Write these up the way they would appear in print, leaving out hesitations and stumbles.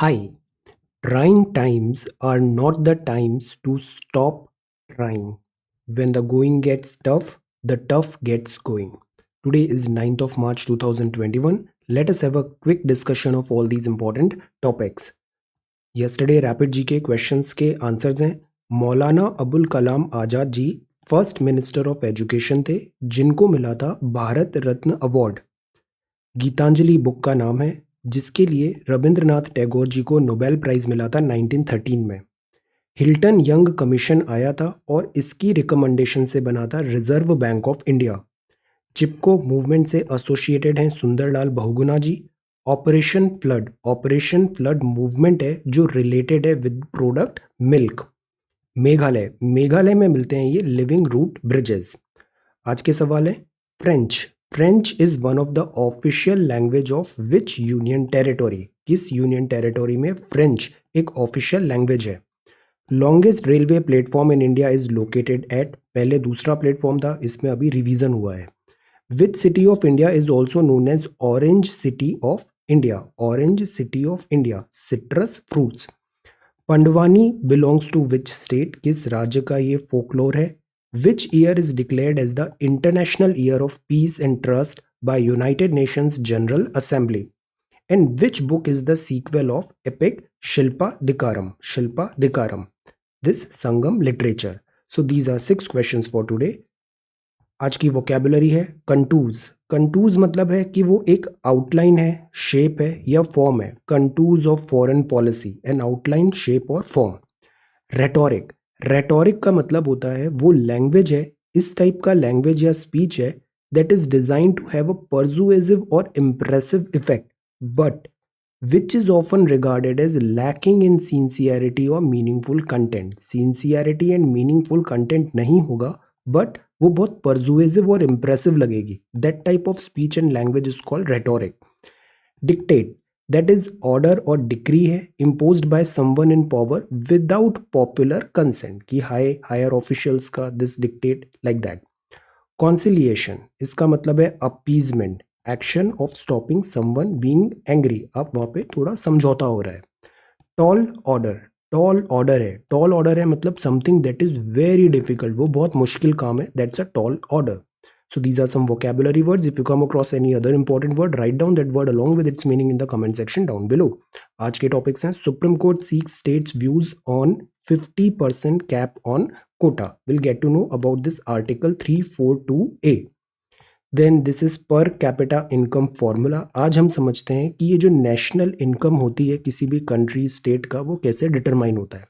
Hi, trying times are not the times to stop trying. When the going gets tough, the tough gets going. Today is 9th of March 2021. Let us have a quick discussion of all these important topics. Yesterday rapid GK questions के answers हैं। Maulana Abul Kalam Azad ji first minister of education थे जिनको मिला था Bharat Ratna award. Geetanjali book का नाम है जिसके लिए रविंद्रनाथ टैगोर जी को नोबेल प्राइज मिला था 1913 में। हिल्टन यंग कमीशन आया था और इसकी रिकमेंडेशन से बना था reserve bank of India. Chipko movement से एसोसिएटेड हैं Sundarlal Bahuguna ji. Operation flood movement है जो रिलेटेड है विद प्रोडक्ट मिल्क। मेघालय में मिलते हैं ये लिविंग रूट ब्रिजेस। आज के सवाल है French. French is one of the official language of which union territory. किस यूनियन टेरिटोरी में फ्रेंच एक ऑफिशियल लैंग्वेज है। Longest railway platform in India is located at, पहले दूसरा प्लेटफॉर्म था, इसमें अभी रिवीजन हुआ है। Which city of India is also known as orange city of India. Orange city of India, citrus fruits. Pandwani belongs to which state, किस राज्य का ये फोकलोर है। Which year is declared as the international year of peace and trust by United Nations General Assembly. And which book is the sequel of epic Silappatikaram this Sangam literature. So these are 6 questions for today. आज की vocabulary है contours. Contours मतलब है कि वो एक outline है, shape है या फॉर्म है। Contours of foreign policy, N outline, shape और फॉर्म। रेटोरिक, रेटोरिक का मतलब होता है वो लैंग्वेज है, इस टाइप का लैंग्वेज या स्पीच है that is design to have a persuasive or impressive effect but which is often regarded as lacking in sincerity or meaningful content. Sincerity and meaningful content नहीं होगा but वो बहुत persuasive और impressive लगेगी. That type of speech and language is called rhetoric. Dictate, that is order और decree है imposed by someone in power without popular consent, कि higher officials का this dictate like that. Conciliation, इसका मतलब है appeasement, action of stopping someone being angry, अब वहां पे थोड़ा समझौता हो रहा है। टॉल ऑर्डर, टॉल ऑर्डर है मतलब something that is very difficult, वो बहुत मुश्किल काम है, that's a tall order. So these are some vocabulary words. If you come across any other important word, write down that word along with its meaning in the comment section down below. आज के topics हैं supreme court seeks states views on 50% cap on quota. We'll get to know about this article 342A. Then this is per capita income formula. आज हम समझते हैं कि ये जो नेशनल इनकम होती है किसी भी कंट्री स्टेट का, वो कैसे डिटरमाइन होता है।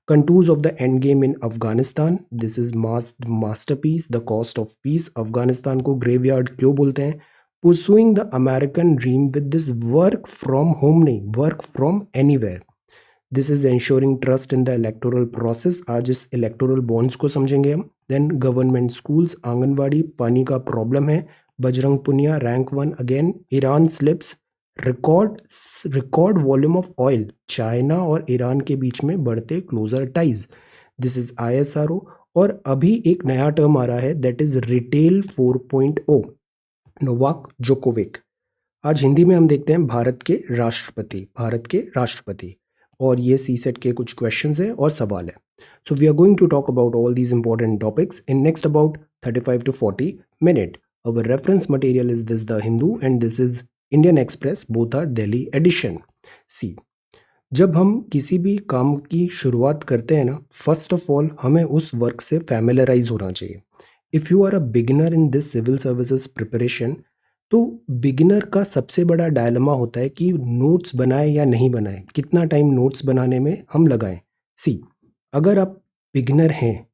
Contours of the end game in Afghanistan, this is masterpiece, the cost of peace. Afghanistan को ग्रेवयार्ड क्यों बोलते हैं। Pursuing the American dream with this work from home नहीं, work from anywhere. This is ensuring trust in the electoral process. आज इस electoral bonds को समझेंगे हम। देन गवर्नमेंट स्कूल्स, आंगनवाड़ी, पानी का प्रॉब्लम है। Bajrang Punia, rank 1 again. Iran slips, record volume of oil. China और ईरान के बीच में बढ़ते closer ties, this is ISRO। और अभी एक नया टर्म आ रहा है that is retail 4.0, Novak Djokovic. आज हिंदी में हम देखते हैं भारत के राष्ट्रपति, और ये सीसेट के कुछ क्वेश्चंस हैं और सवाल है। So we are going to talk about all these important topics in next about 35 to 40 minute. Our reference material is this the Hindu and this is Indian Express, both are Delhi edition. See, जब हम किसी भी काम की शुरुआत करते हैं ना, फर्स्ट ऑफ ऑल हमें उस वर्क से फैमिलराइज होना चाहिए। If you are a beginner in this civil services preparation, तो बिगिनर का सबसे बड़ा डायलेमा होता है कि नोट्स बनाए या नहीं बनाए, कितना टाइम नोट्स बनाने में हम लगाएं। सी, अगर आप बिगिनर हैं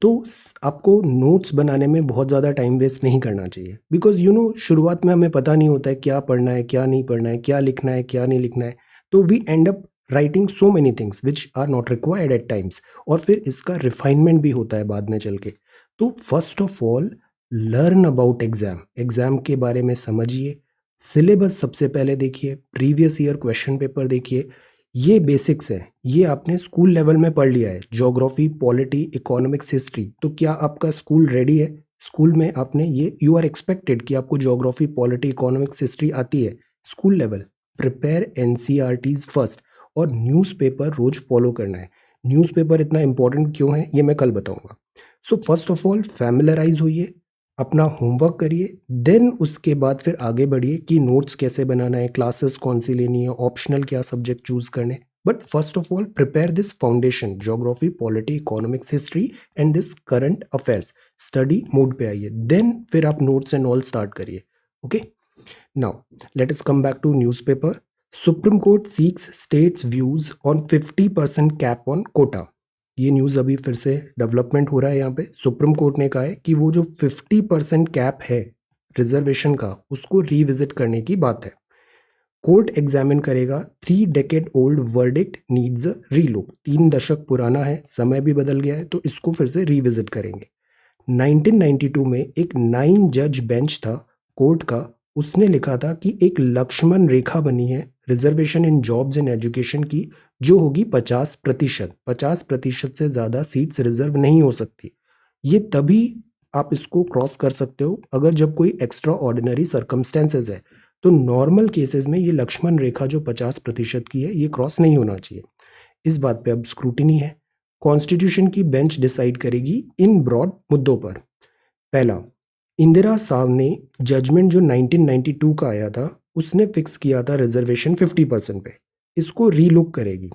तो आपको नोट्स बनाने में बहुत ज़्यादा टाइम वेस्ट नहीं करना चाहिए, बिकॉज शुरुआत में हमें पता नहीं होता है क्या पढ़ना है, क्या नहीं पढ़ना है, क्या लिखना है, क्या नहीं लिखना है। तो we end up writing so many things which are not required at times, और फिर इसका रिफाइनमेंट भी होता है बाद में चल के। तो first of all learn about exam के बारे में समझिए। सिलेबस सबसे पहले देखिए, प्रीवियस ईयर क्वेश्चन पेपर देखिए। ये बेसिक्स है, ये आपने स्कूल लेवल में पढ़ लिया है, ज्योग्राफी, पॉलिटी, इकोनॉमिक्स, हिस्ट्री। तो क्या आपका स्कूल रेडी है? स्कूल में आपने ये, यू आर एक्सपेक्टेड कि आपको ज्योग्राफी, पॉलिटी, इकोनॉमिक्स, हिस्ट्री आती है school level. Prepare NCERTs first, और न्यूज़पेपर रोज फॉलो करना है। न्यूज़पेपर इतना इंपॉर्टेंट क्यों है ये मैं कल बताऊंगा। So first of all familiarise होइए, अपना होमवर्क करिए, देन उसके बाद फिर आगे बढ़िए कि नोट्स कैसे बनाना है, क्लासेस कौन सी लेनी है, ऑप्शनल क्या सब्जेक्ट चूज करने। But first of all prepare this foundation, geography, polity, economics, history and this current affairs. Study mode पे आइए, देन फिर आप नोट्स एंड ऑल स्टार्ट करिए। Okay, now let us come back to newspaper. Supreme Court seeks states views on 50% cap on quota. ये news अभी फिर से development हो रहा है यहाँ पे। सुप्रीम कोर्ट ने कहा है कि वो जो 50% कैप है रिजर्वेशन का, उसको रिविजिट करने की बात है। कोर्ट एग्जामिन करेगा 3 decade old verdict needs a relook. 3 दशक पुराना है, समय भी बदल गया है, तो इसको फिर से रिविजिट करेंगे। 1992 में एक 9 जज बेंच था कोर्ट का, उसने लिखा था कि एक लक्ष्मण रेखा बनी है reservation in jobs and education की, जो होगी 50%। 50% से ज़्यादा सीट्स रिजर्व नहीं हो सकती। ये तभी आप इसको क्रॉस कर सकते हो अगर जब कोई एक्स्ट्रा ऑर्डिनरी सर्कमस्टेंसेज है। तो नॉर्मल केसेस में ये लक्ष्मण रेखा जो 50% की है, ये क्रॉस नहीं होना चाहिए। इस बात पे अब स्क्रूटिनी है। कॉन्स्टिट्यूशन की बेंच डिसाइड करेगी इन ब्रॉड मुद्दों पर। पहला, इंदिरा सावने जजमेंट जो 1992 का आया था, उसने फिक्स किया था रिजर्वेशन 50% पे, इसको रीलुक करेगी।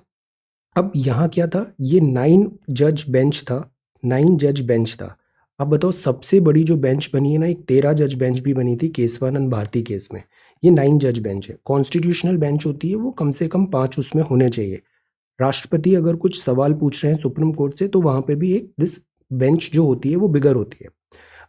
अब यहाँ क्या था, ये 9 जज बेंच था, 9 जज बेंच था। अब बताओ, सबसे बड़ी जो बेंच बनी है ना, एक 13 जज बेंच भी बनी थी केसवानंद भारती केस में। ये 9 जज बेंच है। कॉन्स्टिट्यूशनल बेंच होती है वो कम से कम 5 उसमें होने चाहिए। राष्ट्रपति अगर कुछ सवाल पूछ रहे हैं सुप्रीम कोर्ट से, तो वहां पे भी एक दिस बेंच जो होती है वो बिगर होती है।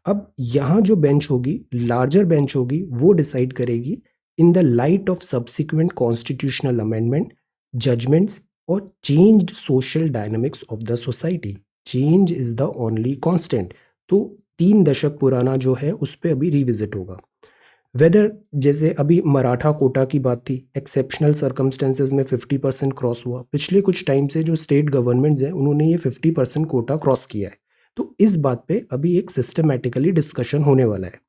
अब यहाँ जो बेंच होगी, लार्जर बेंच होगी, वो डिसाइड करेगी in the light of subsequent constitutional amendment, judgements और changed social dynamics of the society. Change is the only constant. तो 3 दशक पुराना जो है उस पर अभी रिविजिट होगा। वेदर, जैसे अभी मराठा कोटा की बात थी, एक्सेप्शनल सर्कमस्टेंसेज में 50% क्रॉस हुआ। पिछले कुछ टाइम से जो स्टेट गवर्नमेंट्स हैं उन्होंने ये 50% कोटा क्रॉस किया है। तो इस बात पे अभी एक सिस्टमैटिकली डिस्कशन होने वाला है।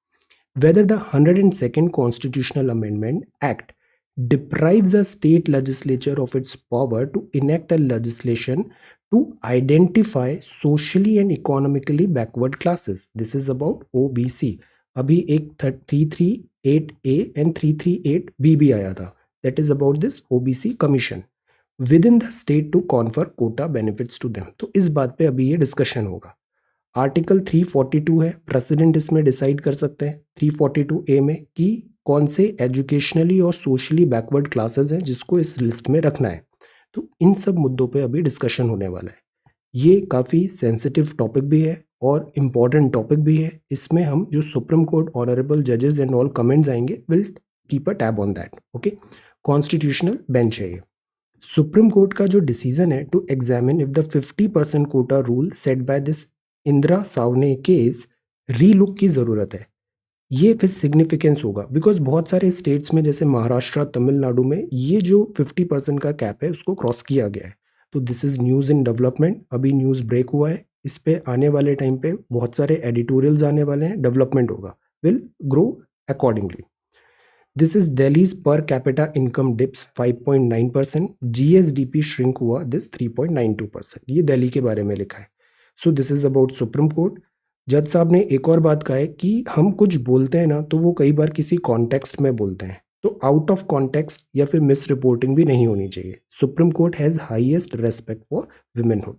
Whether the 102nd constitutional amendment act deprives a state legislature of its power to enact a legislation to identify socially and economically backward classes. This is about OBC. अभी एक 338A and 338B भी आया था, that is about this OBC commission within the state to confer quota benefits to them. तो इस बात पे अभी ये डिस्कशन होगा। आर्टिकल 342 है, प्रेसिडेंट इसमें डिसाइड कर सकते हैं 342A में कि कौन से एजुकेशनली और सोशली बैकवर्ड क्लासेस हैं जिसको इस लिस्ट में रखना है। तो इन सब मुद्दों पे अभी डिस्कशन होने वाला है। ये काफ़ी सेंसिटिव टॉपिक भी है और इम्पॉर्टेंट टॉपिक भी है। इसमें हम जो सुप्रीम कोर्ट ऑनरेबल जजेस एंड ऑल कमेंट्स आएंगे, will keep a tab on that. Okay, constitutional bench है ये। सुप्रीम कोर्ट का जो डिसीजन है to examine if the 50% quota rule set by this Indira Sawhney case relook की ज़रूरत है। ये फिर सिग्निफिकेंस होगा बिकॉज बहुत सारे स्टेट्स में जैसे महाराष्ट्र, तमिलनाडु में ये जो 50% का कैप है उसको क्रॉस किया गया है। तो this is news in development, अभी न्यूज़ ब्रेक हुआ है। इस पे आने वाले टाइम पे बहुत सारे एडिटोरियल्स आने वाले हैं, डेवलपमेंट होगा, will grow accordingly. This is Delhi's per capita income dips 5.9%, GSDP shrink हुआ दिस 3.92%। ये दिल्ली के बारे में लिखा है। So this is about supreme court. जज साहब ने एक और बात कहा है कि हम कुछ बोलते हैं ना, तो वो कई बार किसी कॉन्टेक्स्ट में बोलते हैं, तो आउट ऑफ कॉन्टेक्स्ट या फिर मिस रिपोर्टिंग भी नहीं होनी चाहिए। Supreme court has highest respect for womanhood.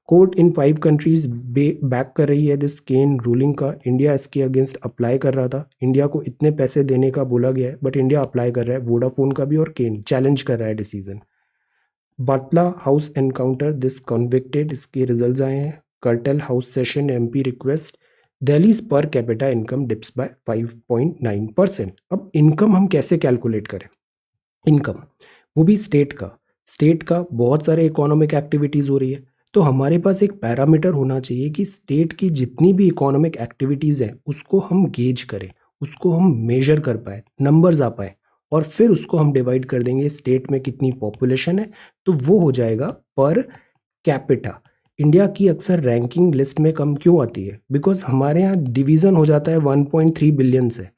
Court in 5 countries back कर रही है दिस केन रूलिंग का। इंडिया इसके अगेंस्ट अप्लाई कर रहा था, इंडिया को इतने पैसे देने का बोला गया है, बट इंडिया अप्लाई कर रहा है। वोडाफोन का भी और केन चैलेंज कर रहा है decision. Batla house encounter this convicted, इसके रिजल्ट्स आए हैं। Curtail house session MP request, Delhi's per capita income dips by 5.9%। अब इनकम हम कैसे कैलकुलेट करें? इनकम वो भी स्टेट का बहुत सारे इकोनॉमिक एक्टिविटीज़ हो रही है, तो हमारे पास एक पैरामीटर होना चाहिए कि स्टेट की जितनी भी इकोनॉमिक एक्टिविटीज़ हैं उसको हम गेज करें, उसको हम मेजर कर पाए, नंबर्स आ पाए, और फिर उसको हम डिवाइड कर देंगे स्टेट में कितनी पॉपुलेशन है, तो वो हो जाएगा पर कैपिटा। इंडिया की अक्सर रैंकिंग लिस्ट में कम क्यों आती है? बिकॉज हमारे यहाँ डिवीज़न हो जाता है 1.3 बिलियन से,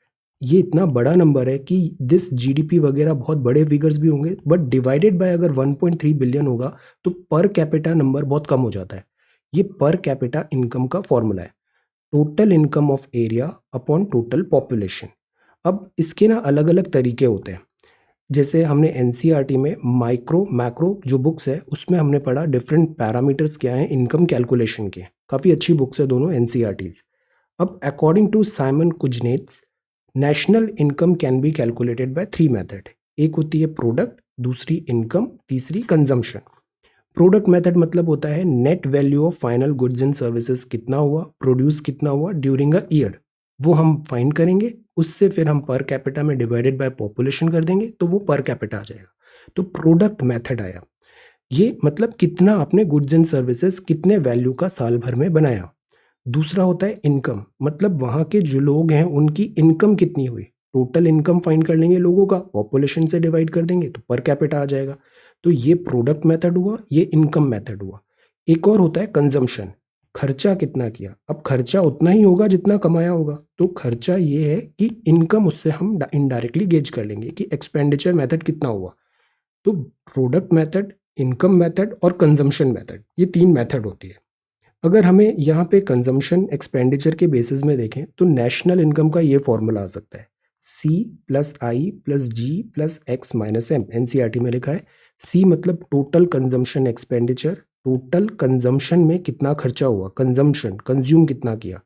ये इतना बड़ा नंबर है कि दिस जीडीपी वगैरह बहुत बड़े फिगर्स भी होंगे, बट डिवाइडेड बाय अगर 1.3 बिलियन होगा तो पर कैपिटा नंबर बहुत कम हो जाता है। ये पर कैपिटा इनकम का फॉर्मूला है, total income of area upon total population. अब इसके ना अलग अलग तरीके होते हैं। जैसे हमने एनसीईआरटी में माइक्रो मैक्रो जो बुक्स है उसमें हमने पढ़ा डिफरेंट पैरामीटर्स क्या हैं इनकम कैलकुलेशन के। काफ़ी अच्छी बुक्स है दोनों एनसीईआरटीज। अब according to Simon Kuznets, national income can be calculated by 3 method. एक होती है प्रोडक्ट, दूसरी इनकम, तीसरी कंजम्पशन। प्रोडक्ट मेथड मतलब होता है net value of final goods and services कितना हुआ, प्रोड्यूस कितना हुआ ड्यूरिंग अ ईयर, वो हम फाइंड करेंगे। उससे फिर हम पर कैपिटा में डिवाइडेड बाय पॉपुलेशन कर देंगे तो वो पर कैपिटा आ जाएगा। तो प्रोडक्ट मेथड आया, ये मतलब कितना आपने गुड्स एंड सर्विसेज कितने वैल्यू का साल भर में बनाया। दूसरा होता है इनकम, मतलब वहाँ के जो लोग हैं उनकी इनकम कितनी हुई, टोटल इनकम फाइंड कर लेंगे लोगों का, पॉपुलेशन से डिवाइड कर देंगे तो पर कैपिटा आ जाएगा। तो ये प्रोडक्ट मेथड हुआ, ये इनकम मेथड हुआ। एक और होता है कंजम्पशन, खर्चा कितना किया। अब खर्चा उतना ही होगा जितना कमाया होगा, तो खर्चा ये है कि इनकम उससे हम इनडायरेक्टली गेज कर लेंगे कि एक्सपेंडिचर मेथड कितना हुआ। तो प्रोडक्ट मेथड, इनकम मेथड और कंजम्पशन मेथड, ये 3 मेथड होती है। अगर हमें यहाँ पे कंजम्पशन एक्सपेंडिचर के बेसिस में देखें तो नेशनल इनकम का ये फॉर्मूला आ सकता है, C plus I plus G plus X minus M. NCERT में लिखा है सी मतलब total consumption expenditure, total consumption में कितना खर्चा हुआ, कंजम्पशन कंज्यूम कितना किया।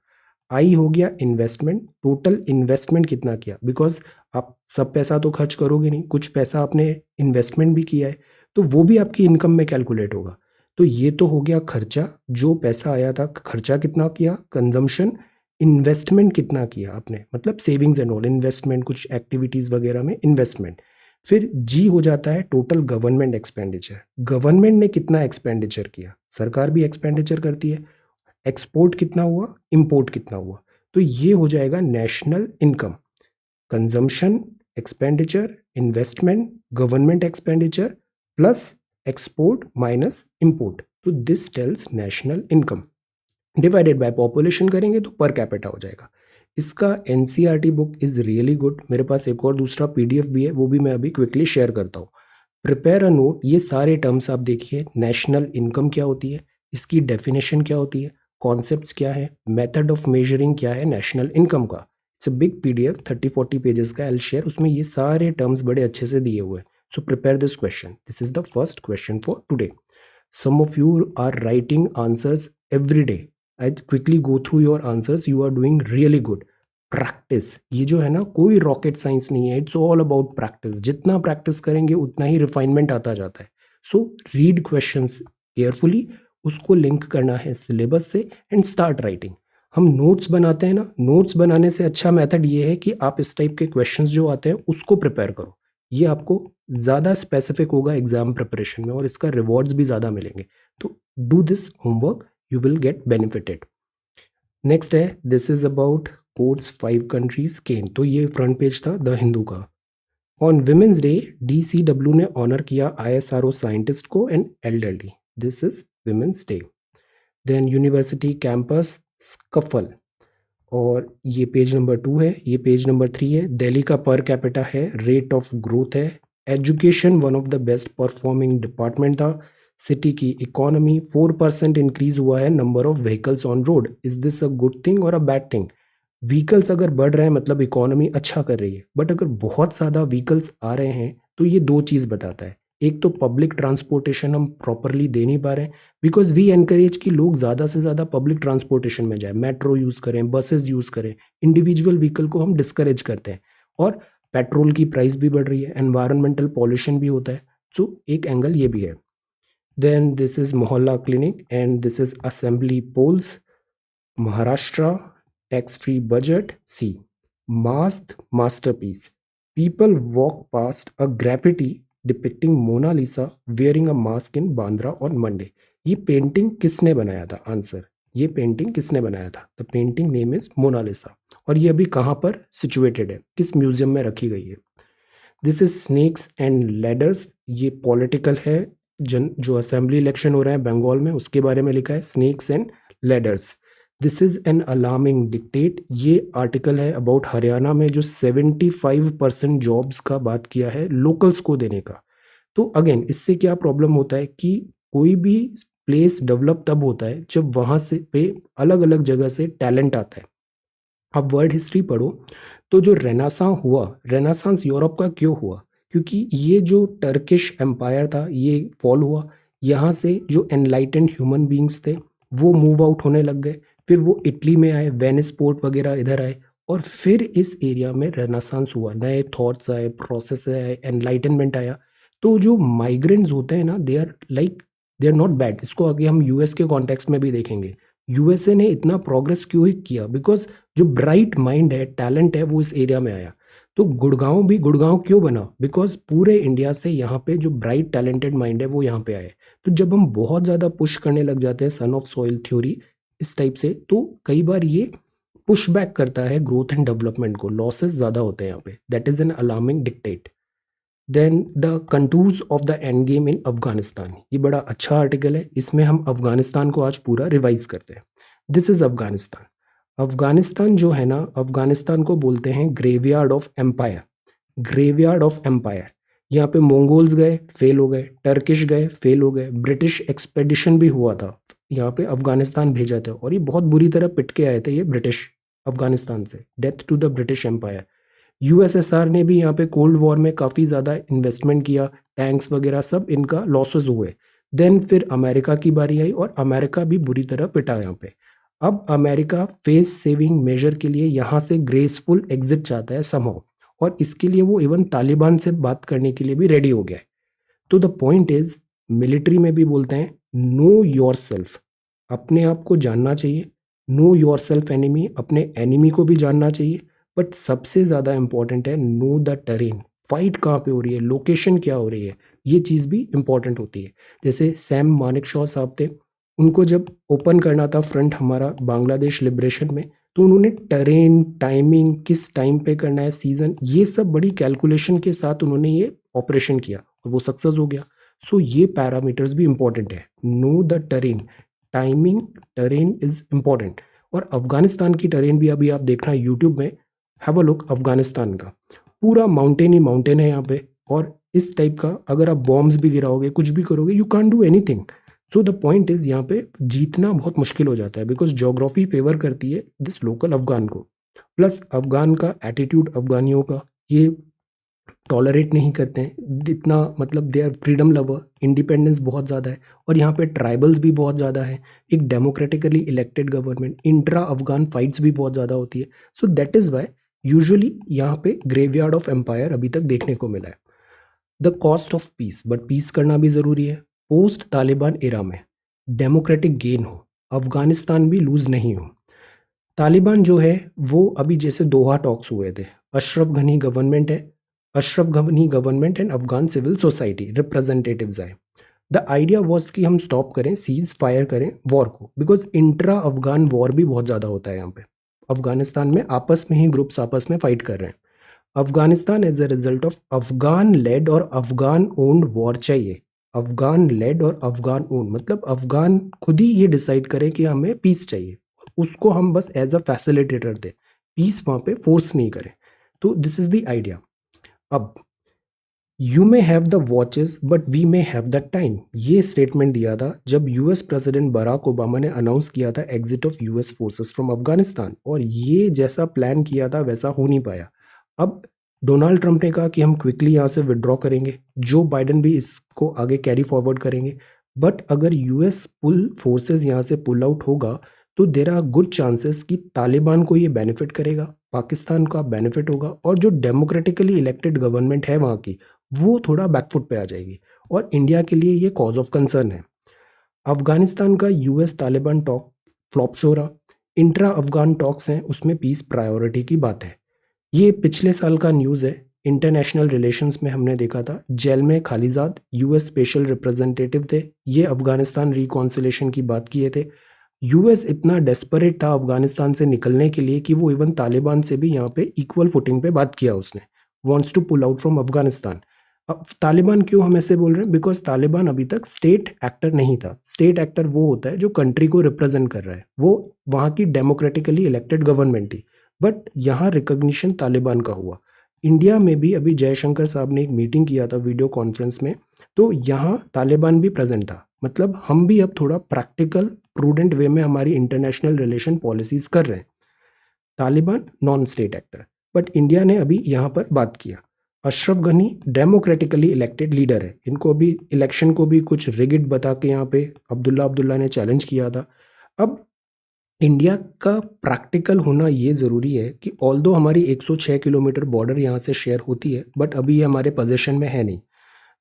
आई हो गया इन्वेस्टमेंट, टोटल इन्वेस्टमेंट कितना किया, बिकॉज आप सब पैसा तो खर्च करोगे नहीं, कुछ पैसा आपने इन्वेस्टमेंट भी किया है, तो वो भी आपकी इनकम में कैलकुलेट होगा। तो ये तो हो गया खर्चा, जो पैसा आया था खर्चा कितना किया, कंजम्पशन, इन्वेस्टमेंट कितना किया आपने, मतलब सेविंग्स एंड ऑल, इन्वेस्टमेंट कुछ एक्टिविटीज वगैरह में इन्वेस्टमेंट। फिर जी हो जाता है टोटल गवर्नमेंट एक्सपेंडिचर, गवर्नमेंट ने कितना एक्सपेंडिचर किया, सरकार भी एक्सपेंडिचर करती है। एक्सपोर्ट कितना हुआ, इंपोर्ट कितना हुआ। तो ये हो जाएगा national income, consumption, expenditure, investment, government expenditure plus export minus import. तो this tells national income. Divided by population करेंगे तो पर कैपिटा हो जाएगा। इसका NCERT book is really good. मेरे पास एक और दूसरा पीडीएफ भी है, वो भी मैं अभी क्विकली शेयर करता हूँ। प्रिपेयर अ नोट, ये सारे टर्म्स आप देखिए, नेशनल इनकम क्या होती है, इसकी डेफिनेशन क्या होती है, कॉन्सेप्ट्स क्या है, मेथड ऑफ मेजरिंग क्या है नेशनल इनकम का। It's a big PDF 30-40 pages का, आई शेयर, उसमें ये सारे टर्म्स बड़े अच्छे से दिए हुए हैं। So prepare this question, this is the first question for today. Some of you are writing answers every day. I quickly go through your answers. You are doing really good. Practice, ये जो है ना कोई rocket science नहीं है, it's all about practice. जितना practice करेंगे उतना ही रिफाइनमेंट आता जाता है। सो रीड क्वेश्चंस केयरफुली, उसको लिंक करना है सिलेबस से एंड स्टार्ट राइटिंग। हम नोट्स बनाते हैं ना, नोट्स बनाने से अच्छा मेथड ये है कि आप इस टाइप के क्वेश्चंस जो आते हैं उसको प्रिपेयर करो। ये आपको ज़्यादा स्पेसिफिक होगा एग्जाम प्रिपरेशन में और इसका रिवॉर्ड्स भी ज़्यादा मिलेंगे। तो do this homework, you will get benefited. Next है, this is about codes 5 countries can. तो ये फ्रंट पेज था द हिंदू का। ऑन विमेंस डे डीसीडब्ल्यू ने ऑनर किया आईएसआरओ साइंटिस्ट को and elderly. This is women's day. Then university campus scuffle, और ये पेज नंबर 2 है। ये पेज नंबर 3 है। दिल्ली का पर कैपिटा है, रेट ऑफ ग्रोथ है, education one of the best performing department था, सिटी की इकोनॉमी 4% इंक्रीज हुआ है number of vehicles on road. Is this a good thing और अ बैड थिंग? व्हीकल्स अगर बढ़ रहे हैं मतलब इकोनॉमी अच्छा कर रही है, बट अगर बहुत ज़्यादा व्हीकल्स आ रहे हैं तो ये दो चीज़ बताता है। एक तो पब्लिक ट्रांसपोर्टेशन हम प्रॉपरली दे नहीं पा रहे हैं, बिकॉज वी एनकरेज कि लोग ज़्यादा से ज़्यादा पब्लिक ट्रांसपोर्टेशन में जाए, मेट्रो यूज़ करें, बसेस यूज़ करें, इंडिविजुअल व्हीकल को हम डिस्करेज करते हैं। और पेट्रोल की प्राइस भी बढ़ रही है, एनवायरमेंटल पॉल्यूशन भी होता है। सो एक एंगल ये भी है। Then this is mohalla clinic and this is assembly polls, Maharashtra, tax free budget, see mask masterpiece, people walk past a graffiti depicting Mona Lisa wearing a mask in Bandra on Monday. ये painting किसने बनाया था? आंसर, ये painting किसने बनाया था? The painting name is Mona Lisa. और ये अभी कहाँ पर सिचुएटेड है, किस म्यूजियम में रखी गई है? This is snakes and ladders, ये पॉलिटिकल है, जो असेंबली इलेक्शन हो रहा है बंगाल में उसके बारे में लिखा है, snakes and ladders. This is an alarming dictate. ये आर्टिकल है अबाउट हरियाणा में जो 75% जॉब्स का बात किया है लोकल्स को देने का। तो अगेन इससे क्या प्रॉब्लम होता है कि कोई भी प्लेस डेवलप तब होता है जब वहाँ से पे अलग अलग जगह से टैलेंट आता है। आप वर्ल्ड हिस्ट्री पढ़ो तो जो रेनासां हुआ, रेनासांस यूरोप का क्यों हुआ? क्योंकि ये जो टर्किश एम्पायर था ये फॉल हुआ। यहाँ से जो एनलाइटेंड ह्यूमन बींग्स थे वो मूव आउट होने लग गए। फिर वो इटली में आए, वेनिस पोर्ट वगैरह इधर आए और फिर इस एरिया में रेनासांस हुआ, नए थॉट्स आए, प्रोसेस आए, एनलाइटनमेंट आया। तो जो माइग्रेंट्स होते हैं ना, दे आर नॉट बैड। इसको आगे हम यूएस के कॉन्टेक्स्ट में भी देखेंगे। यूएसए ने इतना प्रोग्रेस क्यों ही किया? बिकॉज जो ब्राइट माइंड है, टैलेंट है, वो इस एरिया में आया। तो गुड़गांव भी गुड़गांव क्यों बना? बिकॉज पूरे इंडिया से यहाँ पे जो ब्राइट टैलेंटेड माइंड है वो यहाँ पे आए। तो जब हम बहुत ज़्यादा पुश करने लग जाते हैं सन ऑफ सॉइल थ्योरी इस टाइप से, तो कई बार ये पुश बैक करता है ग्रोथ एंड डेवलपमेंट को। लॉसेस ज़्यादा होते हैं यहाँ पे। That is an alarming dictate. Then the contours of the end game in Afghanistan. ये बड़ा अच्छा आर्टिकल है, इसमें हम अफगानिस्तान को आज पूरा रिवाइज करते हैं। This is Afghanistan. अफगानिस्तान जो है ना, अफगानिस्तान को बोलते हैं graveyard of empire. Graveyard of empire. यहाँ पे मंगोल्स गए, फेल हो गए, टर्किश गए, फेल हो गए, ब्रिटिश एक्सपेडिशन भी हुआ था, यहाँ पे अफगानिस्तान भेजा था और ये बहुत बुरी तरह पिट के आए थे ये ब्रिटिश अफगानिस्तान से। Death to the British empire. USSR ने भी यहाँ पे कोल्ड वॉर में काफ़ी ज़्यादा इन्वेस्टमेंट किया, टैंक्स वगैरह सब इनका लॉसेस हुए। देन फिर अमेरिका की बारी आई और अमेरिका भी बुरी तरह पिटा यहाँ पे। अब अमेरिका फेस सेविंग मेजर के लिए यहाँ से ग्रेसफुल एग्जिट चाहता है समहाउ, और इसके लिए वो इवन तालिबान से बात करने के लिए भी रेडी हो गया है। तो द पॉइंट इज, मिलिट्री में भी बोलते हैं नो योर सेल्फ। अपने आप को जानना चाहिए। नो योर सेल्फ एनिमी, अपने एनिमी को भी जानना चाहिए। बट सबसे ज़्यादा इंपॉर्टेंट है नो द टेरेन। फाइट कहाँ पे हो रही है, लोकेशन क्या हो रही है, ये चीज़ भी इंपॉर्टेंट होती है। जैसे सैम मानेकशॉ साहब थे, उनको जब ओपन करना था फ्रंट हमारा बांग्लादेश लिबरेशन में, तो उन्होंने टेरेन, टाइमिंग, किस टाइम पे करना है, सीजन, ये सब बड़ी कैलकुलेशन के साथ उन्होंने ये ऑपरेशन किया और वो सक्सेस हो गया। सो ये पैरामीटर्स भी इंपॉर्टेंट है। Know the terrain, timing, terrain is important. और अफगानिस्तान की टेरेन भी अभी आप देखना यूट्यूब में, हैव अ लुक अफगानिस्तान का। पूरा माउंटेन ही माउंटेन है यहाँ पे, और इस टाइप का अगर आप बॉम्ब्स भी गिराओगे, कुछ भी करोगे, you can't do anything. So the point is, यहाँ पे जीतना बहुत मुश्किल हो जाता है बिकॉज ज्योग्राफी फेवर करती है दिस लोकल अफगान को। प्लस अफगान का एटीट्यूड, अफगानियों का, ये टॉलरेट नहीं करते हैं इतना, मतलब they are freedom lover, independence बहुत ज़्यादा है। और यहाँ पे ट्राइबल्स भी बहुत ज़्यादा है, एक democratically elected government, intra Afghan fights भी बहुत ज़्यादा होती है। So that is Y usually यहाँ पे ग्रेवयार्ड ऑफ एम्पायर अभी तक देखने को मिला है। The cost of piece, but peace करना भी ज़रूरी है। पोस्ट तालिबान एरा में डेमोक्रेटिक गेन हो, अफगानिस्तान भी लूज नहीं हो। तालिबान जो है वो अभी जैसे दोहा टॉक्स हुए थे, अशरफ घनी गवर्नमेंट है, Ashraf Ghani government and Afghan civil society representatives आए। द आइडिया वॉज कि हम स्टॉप करें, सीज फायर करें वॉर को, बिकॉज इंट्रा अफगान वॉर भी बहुत ज़्यादा होता है यहाँ पे। अफगानिस्तान में आपस में ही ग्रुप्स आपस में फाइट कर रहे हैं। Afghanistan as a result of Afghan led और अफगान ओन्ड वॉर चाहिए। अफगान लेड और अफगान ओन मतलब अफगान खुद ही ये डिसाइड करें कि हमें पीस चाहिए, और उसको हम बस एज अ फैसिलिटेटर दें, पीस वहाँ पे फोर्स नहीं करें। तो दिस इज द आइडिया। अब you may have the watches but we may have the time, ये स्टेटमेंट दिया था जब यूएस प्रेसिडेंट बराक ओबामा ने अनाउंस किया था exit of US forces from Afghanistan, और ये जैसा प्लान किया था वैसा हो नहीं पाया। अब डोनाल्ड ट्रंप ने कहा कि हम क्विकली यहाँ से विड्रॉ करेंगे, जो बाइडन भी इसको आगे कैरी फॉरवर्ड करेंगे। बट अगर यूएस पुल फोर्सेस यहाँ से पुल आउट होगा तो देर आर गुड चांसेस कि तालिबान को ये बेनिफिट करेगा, पाकिस्तान का बेनिफिट होगा, और जो डेमोक्रेटिकली इलेक्टेड गवर्नमेंट है वहाँ की, वो थोड़ा बैकफुट पे आ जाएगी, और इंडिया के लिए ये कॉज ऑफ कंसर्न है। अफगानिस्तान का US Taliban talk flop show रहा। इंट्रा अफगान टॉक्स हैं, उसमें पीस प्रायोरिटी की बात है। ये पिछले साल का न्यूज़ है, इंटरनेशनल रिलेशंस में हमने देखा था, जेल में खालिजाद यूएस स्पेशल रिप्रेजेंटेटिव थे, ये अफगानिस्तान रिकॉन्सिलेशन की बात किए थे। यूएस इतना डेस्परेट था अफगानिस्तान से निकलने के लिए कि वो इवन तालिबान से भी यहाँ पे इक्वल फुटिंग पे बात किया उसने, wants to pull out from Afghanistan. अब तालिबान क्यों हम ऐसे बोल रहे हैं? बिकॉज तालिबान अभी तक स्टेट एक्टर नहीं था। स्टेट एक्टर वो होता है जो कंट्री को रिप्रेजेंट कर रहा है, वो वहाँ की डेमोक्रेटिकली इलेक्टेड गवर्नमेंट थी, बट यहाँ रिकॉग्निशन तालिबान का हुआ। इंडिया में भी अभी जयशंकर साहब ने एक मीटिंग किया था वीडियो कॉन्फ्रेंस में, तो यहाँ तालिबान भी प्रेजेंट था। मतलब हम भी अब थोड़ा प्रैक्टिकल प्रूडेंट वे में हमारी इंटरनेशनल रिलेशन पॉलिसीज कर रहे हैं। Taliban non state actor, but India ने अभी यहाँ पर बात किया। Ashraf Ghani democratically elected leader है, इनको अभी इलेक्शन को भी कुछ रिगिड बता के यहाँ पे अब्दुल्ला ने चैलेंज किया था। अब इंडिया का प्रैक्टिकल होना ये ज़रूरी है कि ऑल्दो हमारी 106 किलोमीटर बॉर्डर यहाँ से शेयर होती है, बट अभी ये हमारे पोजीशन में है नहीं।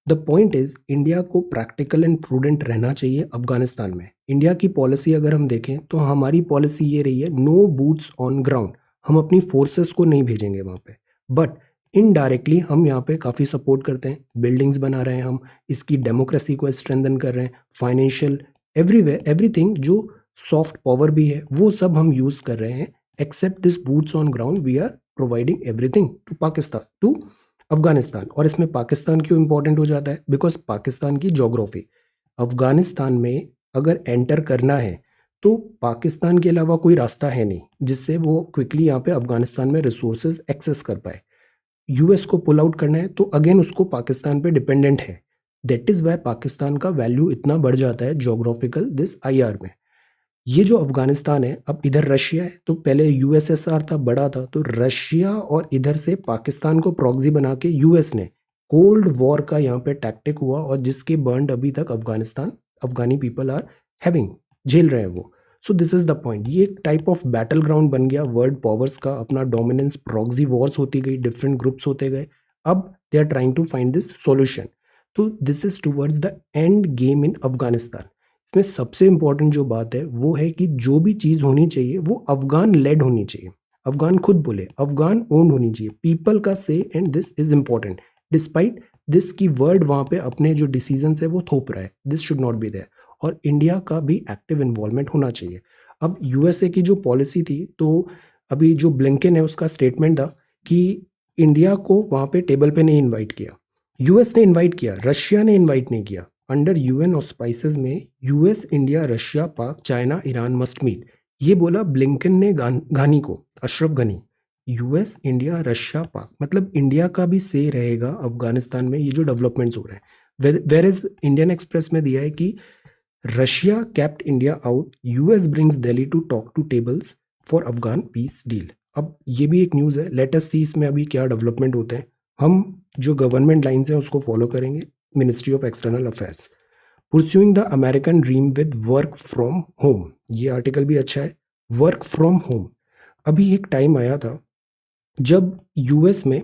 द पॉइंट इज इंडिया को प्रैक्टिकल एंड प्रूडेंट रहना चाहिए अफगानिस्तान में। इंडिया की पॉलिसी अगर हम देखें तो हमारी पॉलिसी ये रही है, नो बूट्स ऑन ग्राउंड। हम अपनी फोर्सेस को नहीं भेजेंगे वहाँ पे, बट इनडायरेक्टली हम यहाँ पे काफ़ी सपोर्ट करते हैं। बिल्डिंग्स बना रहे हैं हम, इसकी डेमोक्रेसी को स्ट्रेंथन कर रहे हैं, फाइनेंशियल एवरीवेयर एवरीथिंग जो सॉफ्ट पावर भी है वो सब हम यूज़ कर रहे हैं। Except this boots on ground we are providing everything to Pakistan, to Afghanistan. और इसमें पाकिस्तान क्यों इंपॉर्टेंट हो जाता है? बिकॉज पाकिस्तान की ज्योग्राफी, अफगानिस्तान में अगर एंटर करना है तो पाकिस्तान के अलावा कोई रास्ता है नहीं जिससे वो क्विकली यहाँ पे अफगानिस्तान में रिसोर्सेज एक्सेस कर पाए। यूएस को पुल आउट करना है तो अगेन उसको पाकिस्तान पे डिपेंडेंट है। दैट इज वाई पाकिस्तान का वैल्यू इतना बढ़ जाता है जोग्राफिकल दिस आईआर में। ये जो अफगानिस्तान है, अब इधर रशिया है, तो पहले यूएसएसआर था, बड़ा था, तो रशिया और इधर से पाकिस्तान को प्रॉक्सी बना के यूएस ने कोल्ड वॉर का यहाँ पे टैक्टिक हुआ, और जिसके बर्न अभी तक अफगानी पीपल आर हैविंग, झेल रहे हैं वो। So this is the point, ये एक टाइप ऑफ बैटल ग्राउंड बन गया वर्ल्ड पावर्स का, अपना डोमिनेंस, प्रॉक्सी वॉर्स होती गई, डिफरेंट ग्रुप्स होते गए। अब they are trying to find this solution. तो this is towards the end game in Afghanistan. इसमें सबसे इंपॉर्टेंट जो बात है वो है कि जो भी चीज़ होनी चाहिए वो अफगान लेड होनी चाहिए। अफगान खुद बोले, अफगान ओन होनी चाहिए, पीपल का से, and this is important. Despite this की वर्ड वहाँ पे अपने जो डिसीजन है वो थोप रहा है, this should not be there. और इंडिया का भी एक्टिव इन्वॉल्वमेंट होना चाहिए। अब यूएसए की जो पॉलिसी थी, तो अभी जो ब्लिंकन है उसका स्टेटमेंट था कि इंडिया को वहाँ पे टेबल पे नहीं इन्वाइट किया। यूएस ने इन्वाइट किया, रशिया ने इन्वाइट नहीं किया। अंडर यूएन ऑस्पाइसेस में यूएस, इंडिया, रशिया, पाक, चाइना, ईरान मस्ट मीट, ये बोला ब्लिंकन ने घानी को, Ashraf Ghani. US, India, Russia, पाक, मतलब इंडिया का भी से रहेगा अफगानिस्तान में ये जो डेवलपमेंट्स हो रहे हैं। वेर इज इंडियन एक्सप्रेस में दिया है कि Russia kept India out, US brings Delhi to talk to tables for Afghan peace deal. अब ये भी एक न्यूज़ है, लेट अस सी इसमें अभी क्या डेवलपमेंट होते हैं। हम जो गवर्नमेंट लाइन्स हैं उसको फॉलो करेंगे। Ministry of external affairs, pursuing the American dream with work from home, ये आर्टिकल भी अच्छा है। वर्क फ्रॉम होम, अभी एक टाइम आया था जब यूएस में,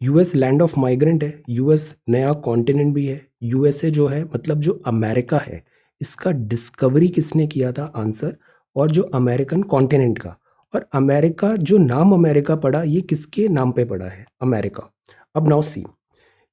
यूएस लैंड ऑफ माइग्रेंट है, यूएस नया कॉन्टिनेंट भी है। यूएसए जो है, मतलब जो अमेरिका है, इसका डिस्कवरी किसने किया था? आंसर, और जो अमेरिकन कॉन्टिनेंट का, और अमेरिका, जो नाम अमेरिका पड़ा, ये किसके नाम पे पड़ा है? अमेरिका। अब नाउ सी,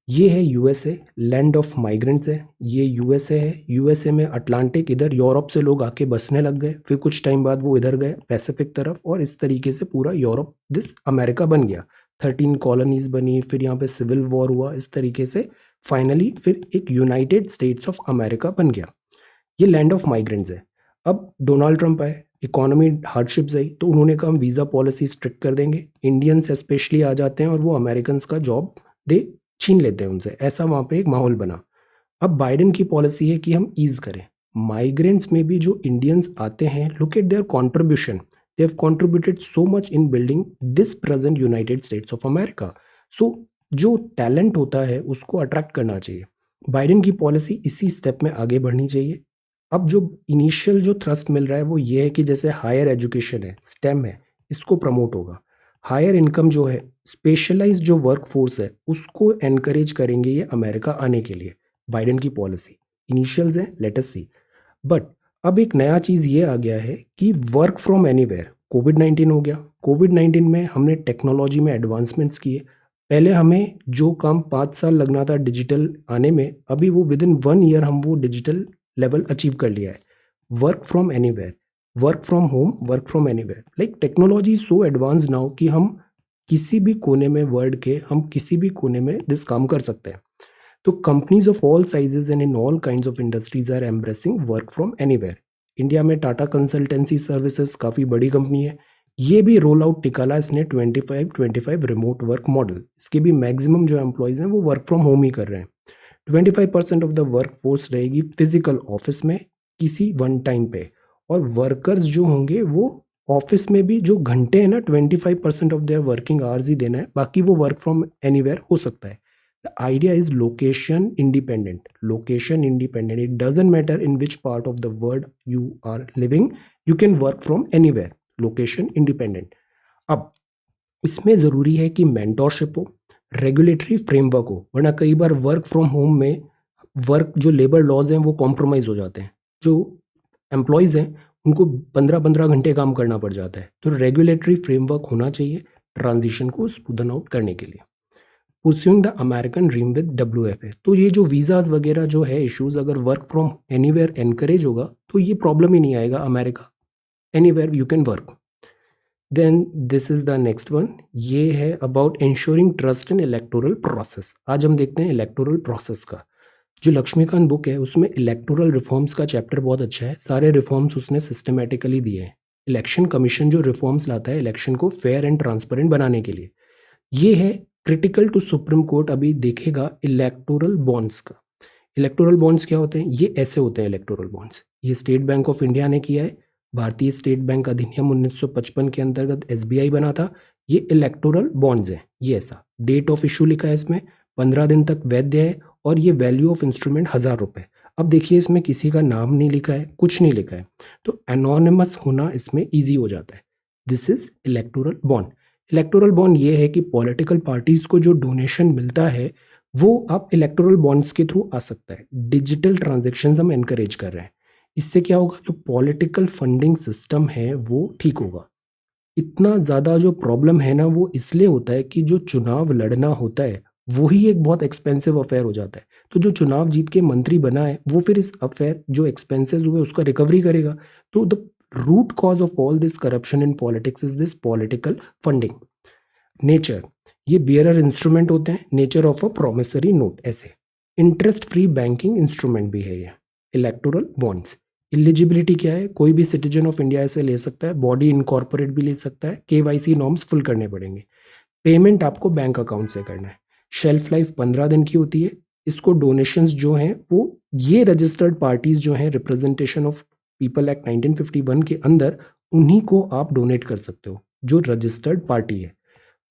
ये है यूएसए, लैंड ऑफ माइग्रेंट्स है, ये यूएसए है। यूएसए में अटलांटिक, इधर यूरोप से लोग आके बसने लग गए, फिर कुछ टाइम बाद वो इधर गए पैसिफिक तरफ, और इस तरीके से पूरा यूरोप दिस अमेरिका बन गया। 13 कॉलोनीज बनी, फिर यहाँ पे सिविल वॉर हुआ, इस तरीके से फाइनली फिर एक यूनाइटेड स्टेट्स ऑफ अमेरिका बन गया। ये लैंड ऑफ माइग्रेंट्स है। अब डोनाल्ड ट्रंप आए, इकोनॉमी हार्डशिप्स आई, तो उन्होंने कहा हम वीज़ा पॉलिसी स्ट्रिक्ट कर देंगे, इंडियंस स्पेशली आ जाते हैं और वो अमेरिकन का जॉब दे छीन लेते हैं उनसे, ऐसा वहाँ पे एक माहौल बना। अब बाइडेन की पॉलिसी है कि हम ईज करें माइग्रेंट्स में भी। जो इंडियंस आते हैं, look at their contribution, they have contributed so much in building this present United States of America. सो जो टैलेंट होता है उसको अट्रैक्ट करना चाहिए। बाइडेन की पॉलिसी इसी स्टेप में आगे बढ़नी चाहिए। अब जो इनिशियल जो थ्रस्ट मिल रहा है वो ये है कि जैसे हायर एजुकेशन है, स्टेम है, इसको प्रमोट होगा। हायर इनकम जो है, स्पेशलाइज्ड जो वर्क फोर्स है, उसको एनकरेज करेंगे ये अमेरिका आने के लिए। बाइडेन की पॉलिसी इनिशियल्स है, लेट अस सी। बट अब एक नया चीज़ ये आ गया है कि वर्क फ्रॉम एनीवेयर। कोविड-19 हो गया, कोविड-19 में हमने टेक्नोलॉजी में एडवांसमेंट्स किए। पहले हमें जो काम 5 साल लगना था डिजिटल आने में, अभी वो विद इन 1 ईयर हम वो डिजिटल लेवल अचीव कर लिया है। Work from anywhere, work from home, work from anywhere, like technology so advance now कि हम किसी भी कोने में वर्ल्ड के, हम किसी भी कोने में दिस काम कर सकते हैं। तो companies of all sizes and in all kinds of industries are embracing work from anywhere. India में टाटा कंसल्टेंसी सर्विसेज काफ़ी बड़ी कंपनी है, ये भी रोल आउट निकाला इसने 25-25 रिमोट वर्क मॉडल। इसके भी मैक्सिमम जो एम्प्लॉयज़ हैं वो वर्क फ्रॉम होम ही कर रहे हैं। 25% ऑफ द वर्क फोर्स रहेगी फिजिकल ऑफिस में किसी वन टाइम पे, और वर्कर्स जो होंगे वो ऑफिस में भी जो घंटे हैं ना 25% ऑफ देयर वर्किंग आवर्स ही देना है, बाकी वो वर्क फ्रॉम एनीवेयर हो सकता है। The idea is location independent, location independent, it doesn't matter in which part of the world you are living, you can work from anywhere, location independent. अब इसमें ज़रूरी है कि मेंटोरशिप हो, रेगुलेटरी फ्रेमवर्क हो, वरना कई बार वर्क फ्रॉम होम में वर्क जो लेबर लॉज हैं वो कॉम्प्रोमाइज़ हो जाते हैं। जो एम्प्लॉयज़ हैं उनको 15-15 घंटे काम करना पड़ जाता है, तो रेगुलेटरी फ्रेमवर्क होना चाहिए ट्रांजिशन को स्मूदन आउट करने के लिए। Pursuing the American dream with WFA, तो ये जो वीज़ाज़ वगैरह जो है इश्यूज़, अगर वर्क फ्रॉम एनीवेयर एनकरेज होगा तो ये प्रॉब्लम ही नहीं आएगा। America anywhere you can work. Then this is the next one, ये है about insuring trust in electoral process. आज हम देखते हैं इलेक्टोरल प्रोसेस का। जो लक्ष्मीकांत बुक है उसमें इलेक्टोरल रिफॉर्म्स का चैप्टर बहुत अच्छा है, सारे रिफॉर्म्स उसने सिस्टमेटिकली दिए हैं। इलेक्शन कमीशन जो रिफॉर्म्स लाता है इलेक्शन को फेयर एंड ट्रांसपेरेंट बनाने के लिए, ये है क्रिटिकल टू सुप्रीम कोर्ट अभी देखेगा इलेक्टोरल बॉन्ड्स का। इलेक्टोरल बॉन्ड्स क्या होते हैं? ये ऐसे होते हैं इलेक्टोरल बॉन्ड्स। ये स्टेट बैंक ऑफ इंडिया ने किया है, भारतीय स्टेट बैंक अधिनियम 1955 के अंतर्गत SBI बना था। ये इलेक्टोरल बॉन्ड्स हैं। ये ऐसा डेट ऑफ इशू लिखा है इसमें, 15 दिन तक वैध है, और ये वैल्यू ऑफ इंस्ट्रूमेंट 1000 रुपये। अब देखिए इसमें किसी का नाम नहीं लिखा है, कुछ नहीं लिखा है, तो एनोनिमस होना इसमें ईजी हो जाता है। This is electoral bond. Electoral bond ये है कि पॉलिटिकल पार्टीज को जो डोनेशन मिलता है वो आप इलेक्टोरल बॉन्ड्स के थ्रू आ सकता है। डिजिटल ट्रांजेक्शन्स हम एनकरेज कर रहे हैं। इससे क्या होगा, जो पॉलिटिकल फंडिंग सिस्टम है वो ठीक होगा। इतना ज़्यादा जो प्रॉब्लम है ना वो इसलिए होता है कि जो चुनाव लड़ना होता है वो ही एक बहुत एक्सपेंसिव अफेयर हो जाता है। तो जो चुनाव जीत के मंत्री बना है वो फिर इस अफेयर जो एक्सपेंसेस हुए उसका रिकवरी करेगा। तो the root cause of all this corruption in politics is this political funding. Nature, ये बियरर इंस्ट्रूमेंट होते हैं, nature of a promissory note, ऐसे इंटरेस्ट फ्री बैंकिंग इंस्ट्रूमेंट भी है ये इलेक्टोरल बॉन्ड्स। एलिजिबिलिटी क्या है? कोई भी सिटीजन ऑफ इंडिया ऐसे ले सकता है, बॉडी इनकॉर्पोरेट भी ले सकता है, KYC नॉर्म्स फुल करने पड़ेंगे, पेमेंट आपको बैंक अकाउंट से करना है, शेल्फ लाइफ 15 दिन की होती है। इसको डोनेशंस जो हैं वो ये रजिस्टर्ड पार्टीज जो हैं रिप्रेजेंटेशन ऑफ पीपल एक्ट 1951 के अंदर, उन्हीं को आप डोनेट कर सकते हो जो रजिस्टर्ड पार्टी है।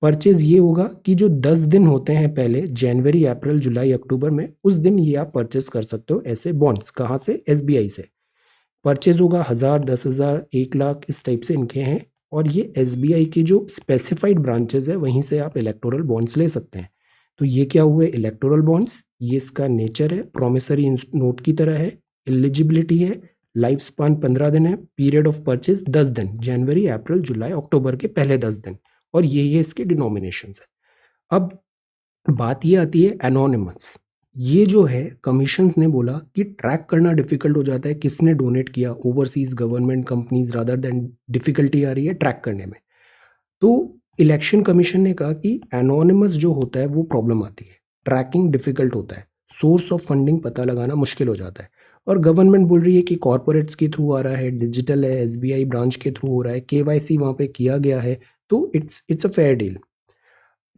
परचेज ये होगा कि जो 10 दिन होते हैं पहले, जनवरी, अप्रैल, जुलाई, अक्टूबर में, उस दिन ये आप परचेज कर सकते हो ऐसे बॉन्ड्स। कहाँ से? SBI से। परचेज होगा 1000, 10,000, 1 लाख, इस टाइप से इनके हैं, और ये SBI के जो स्पेसिफाइड ब्रांचेज है वहीं से आप इलेक्टोरल बॉन्ड्स ले सकते हैं। तो ये क्या हुए इलेक्टोरल बॉन्ड्स, ये इसका नेचर है, प्रोमिसरी नोट की तरह है, एलिजिबिलिटी है, लाइफ स्पान 15 दिन है, पीरियड ऑफ परचेज 10 दिन, जनवरी, अप्रैल, जुलाई, अक्टूबर के पहले 10 दिन, और ये इसके डिनोमिनेशंस है। अब बात ये आती है एनोनिमस। ये जो है कमीशंस ने बोला कि ट्रैक करना डिफिकल्ट हो जाता है किसने डोनेट किया, overseas government companies rather than difficulty आ रही है ट्रैक करने में। तो इलेक्शन कमीशन ने कहा कि एनोनिमस जो होता है वो प्रॉब्लम आती है, ट्रैकिंग डिफिकल्ट होता है, सोर्स ऑफ फंडिंग पता लगाना मुश्किल हो जाता है। और गवर्नमेंट बोल रही है कि कॉरपोरेट्स के थ्रू आ रहा है, डिजिटल है, SBI ब्रांच के थ्रू हो रहा है, KYC वहाँ पे किया गया है, तो it's a fair deal.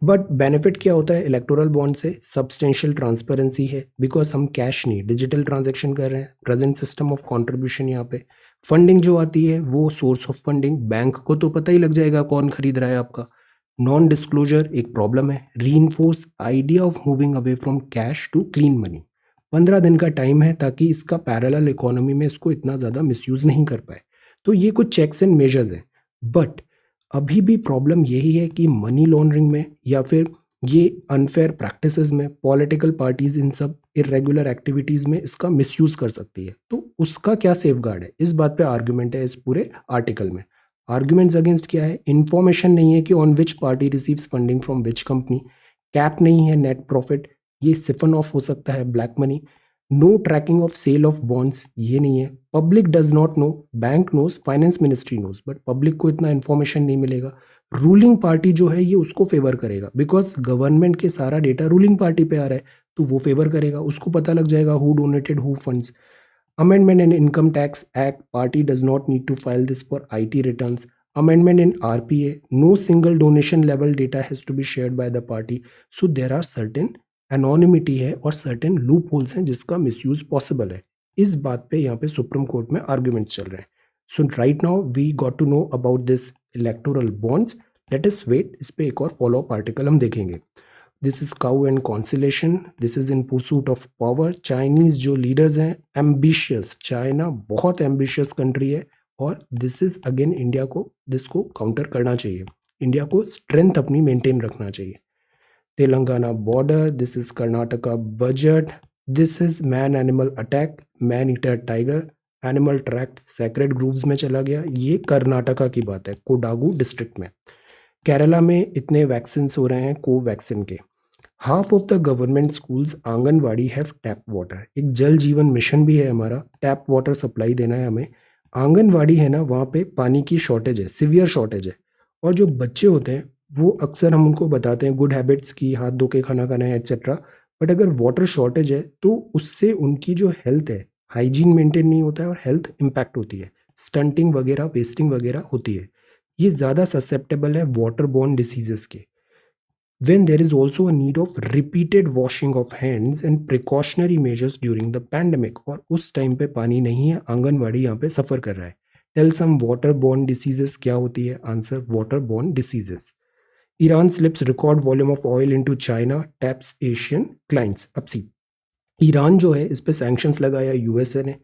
But benefit क्या होता है इलेक्टोरल बॉन्ड से? सब्सटेंशियल ट्रांसपेरेंसी है, बिकॉज हम कैश नहीं डिजिटल ट्रांजैक्शन कर रहे हैं, प्रेजेंट सिस्टम ऑफ कंट्रीब्यूशन। यहाँ पे फंडिंग जो आती है वो सोर्स ऑफ फंडिंग बैंक को तो पता ही लग जाएगा कौन खरीद रहा है आपका। नॉन डिस्क्लोजर एक प्रॉब्लम है। Reinforce idea of moving away from cash to clean money, 15 दिन का टाइम है ताकि इसका पैरेलल इकोनॉमी में इसको इतना ज़्यादा मिसयूज नहीं कर पाए। तो ये कुछ चेक्स एंड मेजर्स हैं। बट अभी भी प्रॉब्लम यही है कि मनी लॉन्ड्रिंग में या फिर ये अनफेयर प्रैक्टिसेस में पॉलिटिकल पार्टीज इन सब इरेगुलर एक्टिविटीज में इसका मिसयूज कर सकती है। तो उसका क्या सेफगार्ड है, इस बात पे आर्गुमेंट है इस पूरे आर्टिकल में। आर्गुमेंट्स अगेंस्ट क्या है? इंफॉर्मेशन नहीं है कि on which party receives funding from which company, cap नहीं है नेट प्रॉफिट, ये सिफन ऑफ हो सकता है black money, no tracking of sale of bonds, ये नहीं है, public does not know, bank knows, finance ministry knows, but public को इतना इन्फॉर्मेशन नहीं मिलेगा। रूलिंग पार्टी जो है ये उसको फेवर करेगा बिकॉज गवर्नमेंट के सारा डेटा रूलिंग पार्टी पे आ रहा है, तो वो फेवर करेगा, उसको पता लग जाएगा who donated who funds. Amendment in Income Tax Act, party does not need to file this for IT returns. Amendment in RPA, no single donation level data has to be shared by the party. So there are certain anonymity है और certain loopholes हैं जिसका misuse possible है। इस बात पे यहाँ पे सुप्रीम कोर्ट में arguments चल रहे हैं। So right now we got to know about this electoral bonds. Let us wait, इस पे एक और follow up article हम देखेंगे। This is cow and conciliation, this is in pursuit of power. Chinese जो लीडर्स हैं एम्बिशियस, चाइना बहुत ambitious country है और दिस इज अगेन इंडिया को को काउंटर करना चाहिए, इंडिया को स्ट्रेंथ अपनी मेंटेन रखना चाहिए। Telangana border, this is Karnataka budget, this is man animal attack, man eater tiger, animal tract sacred grooves में चला गया। ये कर्नाटका की बात है, कोडागू डिस्ट्रिक्ट में। केरला में इतने वैक्सीन हो रहे हैं कोवैक्सीन के। Half of the government schools anganwadi have tap water. एक जल जीवन मिशन भी है हमारा, टैप वाटर सप्लाई देना है हमें। आंगनवाड़ी है ना, वहाँ पे पानी की शॉर्टेज है, सिवियर शॉर्टेज है। और जो बच्चे होते हैं वो अक्सर हम उनको बताते हैं गुड हैबिट्स की, हाथ धो के खाना खाना है एट्सेट्रा, बट अगर वाटर शॉर्टेज है तो उससे उनकी जो हेल्थ है, हाइजीन मेंटेन नहीं होता है और हेल्थ इम्पैक्ट होती है, स्टंटिंग वगैरह, वेस्टिंग वगैरह होती है। ये ज़्यादा ससेप्टेबल है वाटर बॉर्न डिसीजेस के। When there is also a need of repeated washing of hands and precautionary measures during the pandemic, और उस टाइम पे पानी नहीं है, आंगनवाड़ी यहाँ पे सफ़र कर रहा है। Tell some water borne diseases क्या होती है? Answer water borne diseases. Iran slips record volume of oil into China, taps Asian clients. अब सी, ईरान जो है इस पे सैंक्शंस लगाया यूएसए ने,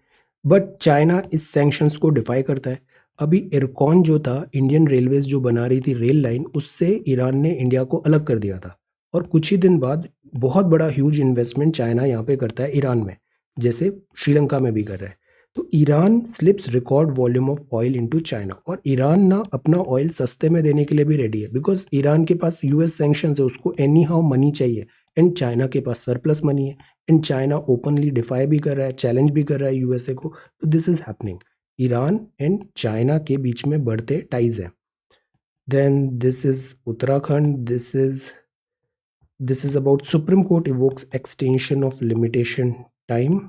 बट चाइना इस सैंक्शंस को डिफाई करता है। अभी इरकॉन जो था, इंडियन रेलवेज जो बना रही थी रेल लाइन, उससे ईरान ने इंडिया को अलग कर दिया था। और कुछ ही दिन बाद बहुत बड़ा ह्यूज इन्वेस्टमेंट चाइना यहाँ पे करता है ईरान में, जैसे श्रीलंका में भी कर रहा है। तो Iran slips record volume of oil into China, और ईरान ना अपना ऑयल सस्ते में देने के लिए भी रेडी है, बिकॉज ईरान के पास यूएस सैंक्शंस है, उसको एनी हाउ मनी चाहिए, एंड चाइना के पास सरप्लस मनी है, एंड चाइना ओपनली डिफाई भी कर रहा है, चैलेंज भी कर रहा है यूएसए को। तो this is happening, Iran and China के बीच में बढ़ते टाइज हैं। Then this is Uttarakhand, this is about supreme court evokes extension of limitation time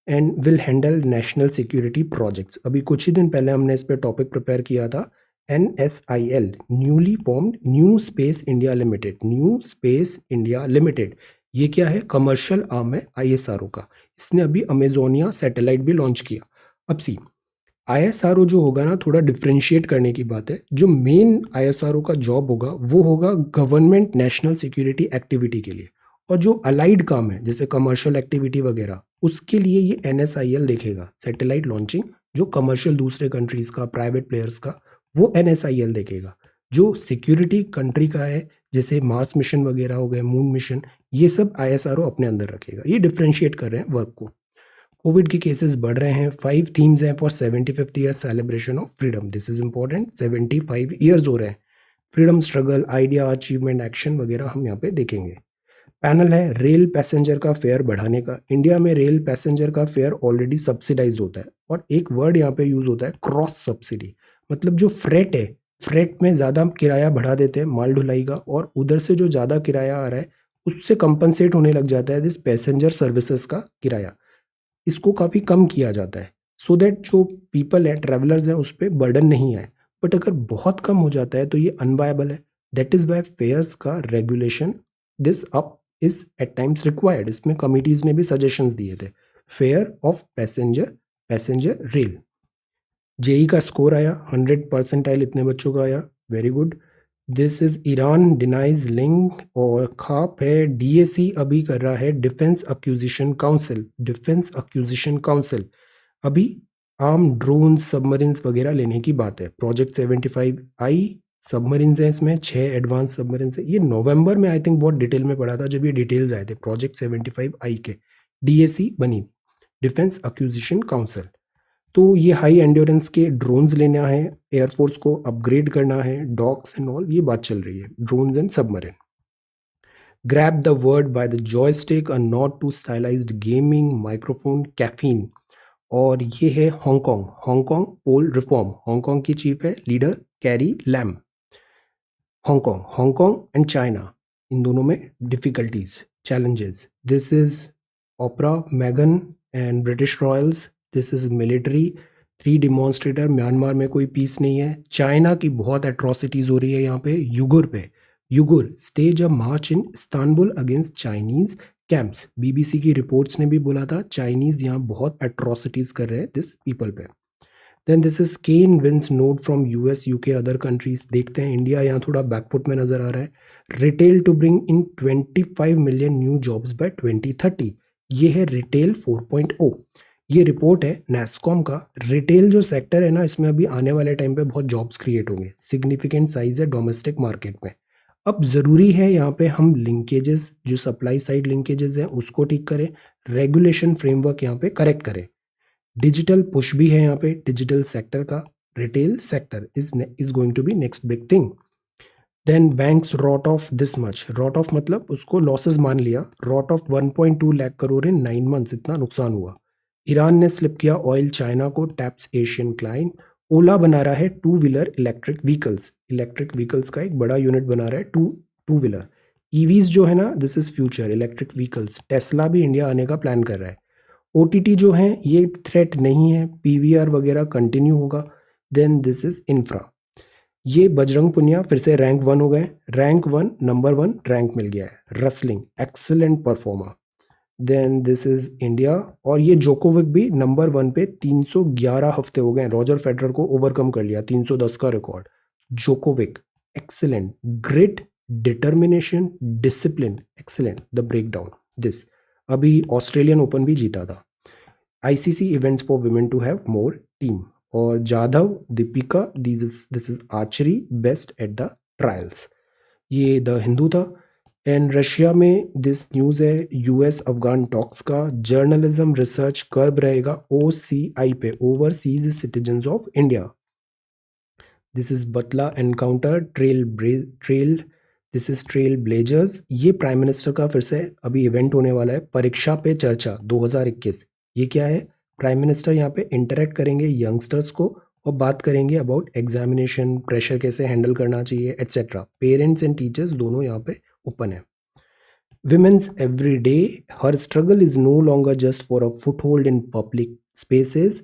and will handle national security projects. अभी कुछ ही दिन पहले हमने इस पर टॉपिक प्रिपेयर किया था, NSIL, newly formed new space India limited. New space India limited ये क्या है? कमर्शियल आर्म है ISRO का। इसने अभी अमेजोनिया सैटेलाइट भी लॉन्च किया। अब सी, ISRO जो होगा ना, थोड़ा डिफ्रेंशिएट करने की बात है। जो मेन ISRO का जॉब होगा वो होगा गवर्नमेंट नेशनल सिक्योरिटी एक्टिविटी के लिए, और जो अलाइड काम है जैसे कमर्शियल एक्टिविटी वगैरह, उसके लिए ये NSIL देखेगा, सैटेलाइट लॉन्चिंग। जो कमर्शियल दूसरे कंट्रीज का, प्राइवेट प्लेयर्स का, वो NSIL देखेगा। जो सिक्योरिटी कंट्री का है, जैसे मार्स मिशन वगैरह हो गए, मून मिशन, ये सब ISRO अपने अंदर रखेगा। ये डिफ्रेंशिएट कर रहे हैं वर्क को। कोविड के केसेस बढ़ रहे हैं। 5 थीम्स हैं for 75th year celebration of freedom. This is important, 75 years हो रहे हैं। Freedom struggle, idea, achievement, action वगैरह हम यहाँ पे देखेंगे। पैनल है रेल पैसेंजर का फेयर बढ़ाने का। इंडिया में रेल पैसेंजर का फेयर ऑलरेडी सब्सिडाइज होता है, और एक वर्ड यहाँ पे यूज होता है क्रॉस सब्सिडी। मतलब जो फ्रेट है, फ्रेट में ज़्यादा किराया बढ़ा देते हैं माल ढुलाई का, और उधर से जो ज़्यादा किराया आ रहा है उससे कंपनसेट होने लग जाता है दिस पैसेंजर सर्विसेज का किराया। इसको काफ़ी कम किया जाता है, सो दैट जो पीपल है, ट्रैवलर्स हैं, उस पर बर्डन नहीं आए। बट अगर बहुत कम हो जाता है तो ये अनवायबल है। दैट इज़ वाई फेयर्स का regulation this up is at times required. इसमें कमिटीज़ ने भी सजेशंस दिए थे। Fare of passenger rail. JEE का स्कोर आया 100 इतने बच्चों का आया, very good. This is Iran denies link, और खाप है DAC अभी कर रहा है defence acquisition council. Defence acquisition council अभी आर्म, ड्रोन, सबमरीन्स वगैरह लेने की बात है। प्रोजेक्ट 75I सबमरीन्स हैं, इसमें 6 एडवांस सबमरीन्स है। ये नवंबर में आई थिंक बहुत डिटेल में पढ़ा था जब ये डिटेल्स आए थे प्रोजेक्ट 75I के। DAC बनी, डिफेंस एक्विजिशन काउंसिल। तो ये हाई एंड्योरेंस के ड्रोन्स लेना है, एयरफोर्स को अपग्रेड करना है, डॉक्स एंड ऑल, ये बात चल रही है, drones and submarine. Grab the word by the joystick, a not too stylized gaming microphone, caffeine. और ये है Hong Kong, Hong Kong poll reform. Hong Kong की चीफ है leader Carrie Lam. Hong Kong and China, इन दोनों में difficulties. challenges. This is Opera, Meghan and British Royals. This is military. 3 demonstrator. Myanmar में कोई पीस नहीं है. चाइना की बहुत एट्रोसिटीज हो रही है यहाँ पे. युगुर पे. Uyghur stage a march in Istanbul against Chinese camps. BBC की रिपोर्ट्स ने भी बोला था चाइनीज यहाँ बहुत एट्रोसिटीज कर रहे हैं दिस पीपल पे. देन दिस इज केन विंस note from US UK other countries. देखते हैं इंडिया यहाँ थोड़ा बैकफुट में नजर आ रहा है. Retail to bring in 25 million new jobs by 2030. ये है रिटेल 4.0. ये रिपोर्ट है नैस्कॉम का. रिटेल जो सेक्टर है ना इसमें अभी आने वाले टाइम पे बहुत जॉब्स क्रिएट होंगे. सिग्निफिकेंट साइज है डोमेस्टिक मार्केट में. अब ज़रूरी है यहाँ पे हम लिंकेजेस जो सप्लाई साइड लिंकेजेस हैं उसको ठीक करें. रेगुलेशन फ्रेमवर्क यहाँ पे करेक्ट करें. डिजिटल पुश भी है यहाँ पे डिजिटल सेक्टर का. Retail sector is going to be next big thing. Then banks wrote off this much. Wrote off मतलब उसको लॉसेस मान लिया. Wrote off 1.2 lakh crore in 9 months. इतना नुकसान हुआ. ईरान ने स्लिप किया ऑयल चाइना को. Taps Asian client. ओला बना रहा है 2 wheeler electric vehicles. Electric vehicles का एक बड़ा यूनिट बना रहा है टू व्हीलर. ईवीज जो है ना this is future electric vehicles. Tesla भी इंडिया आने का प्लान कर रहा है. ओटीटी जो है ये थ्रेट नहीं है. पीवीआर वगैरह कंटिन्यू होगा. Then this is infra. ये बजरंग पुनिया फिर से रैंक 1 हो गए. रैंक 1 नंबर 1 रैंक मिल गया है. Wrestling excellent performer. Then this is India. और ये जोकोविक भी नंबर 1 पे 311 हफ्ते हो गए. रॉजर फेडरर को ओवरकम कर लिया 310 का record. Djokovic excellent. Grit determination discipline excellent. The break down this. अभी ऑस्ट्रेलियन ओपन भी जीता था. ICC events for women to have more team. और Jadhav Deepika this is archery best at the trials. ये द हिंदू था. एंड रशिया में this news है US Afghan talks का. जर्नलिज्म रिसर्च कर्ब रहेगा ओसीआई पे overseas citizens of India. This is Batla encounter trail. This is trail blazers. ये prime minister का फिर से अभी इवेंट होने वाला है. परीक्षा पे चर्चा 2021. ये क्या है? प्राइम मिनिस्टर यहाँ पे इंटरेक्ट करेंगे यंगस्टर्स को और बात करेंगे अबाउट एग्जामिनेशन प्रेशर कैसे हैंडल करना चाहिए एट्सेट्रा. पेरेंट्स एंड टीचर्स दोनों यहाँ पे ओपन है. Women's every day, her struggle is no longer just for a foothold in public spaces.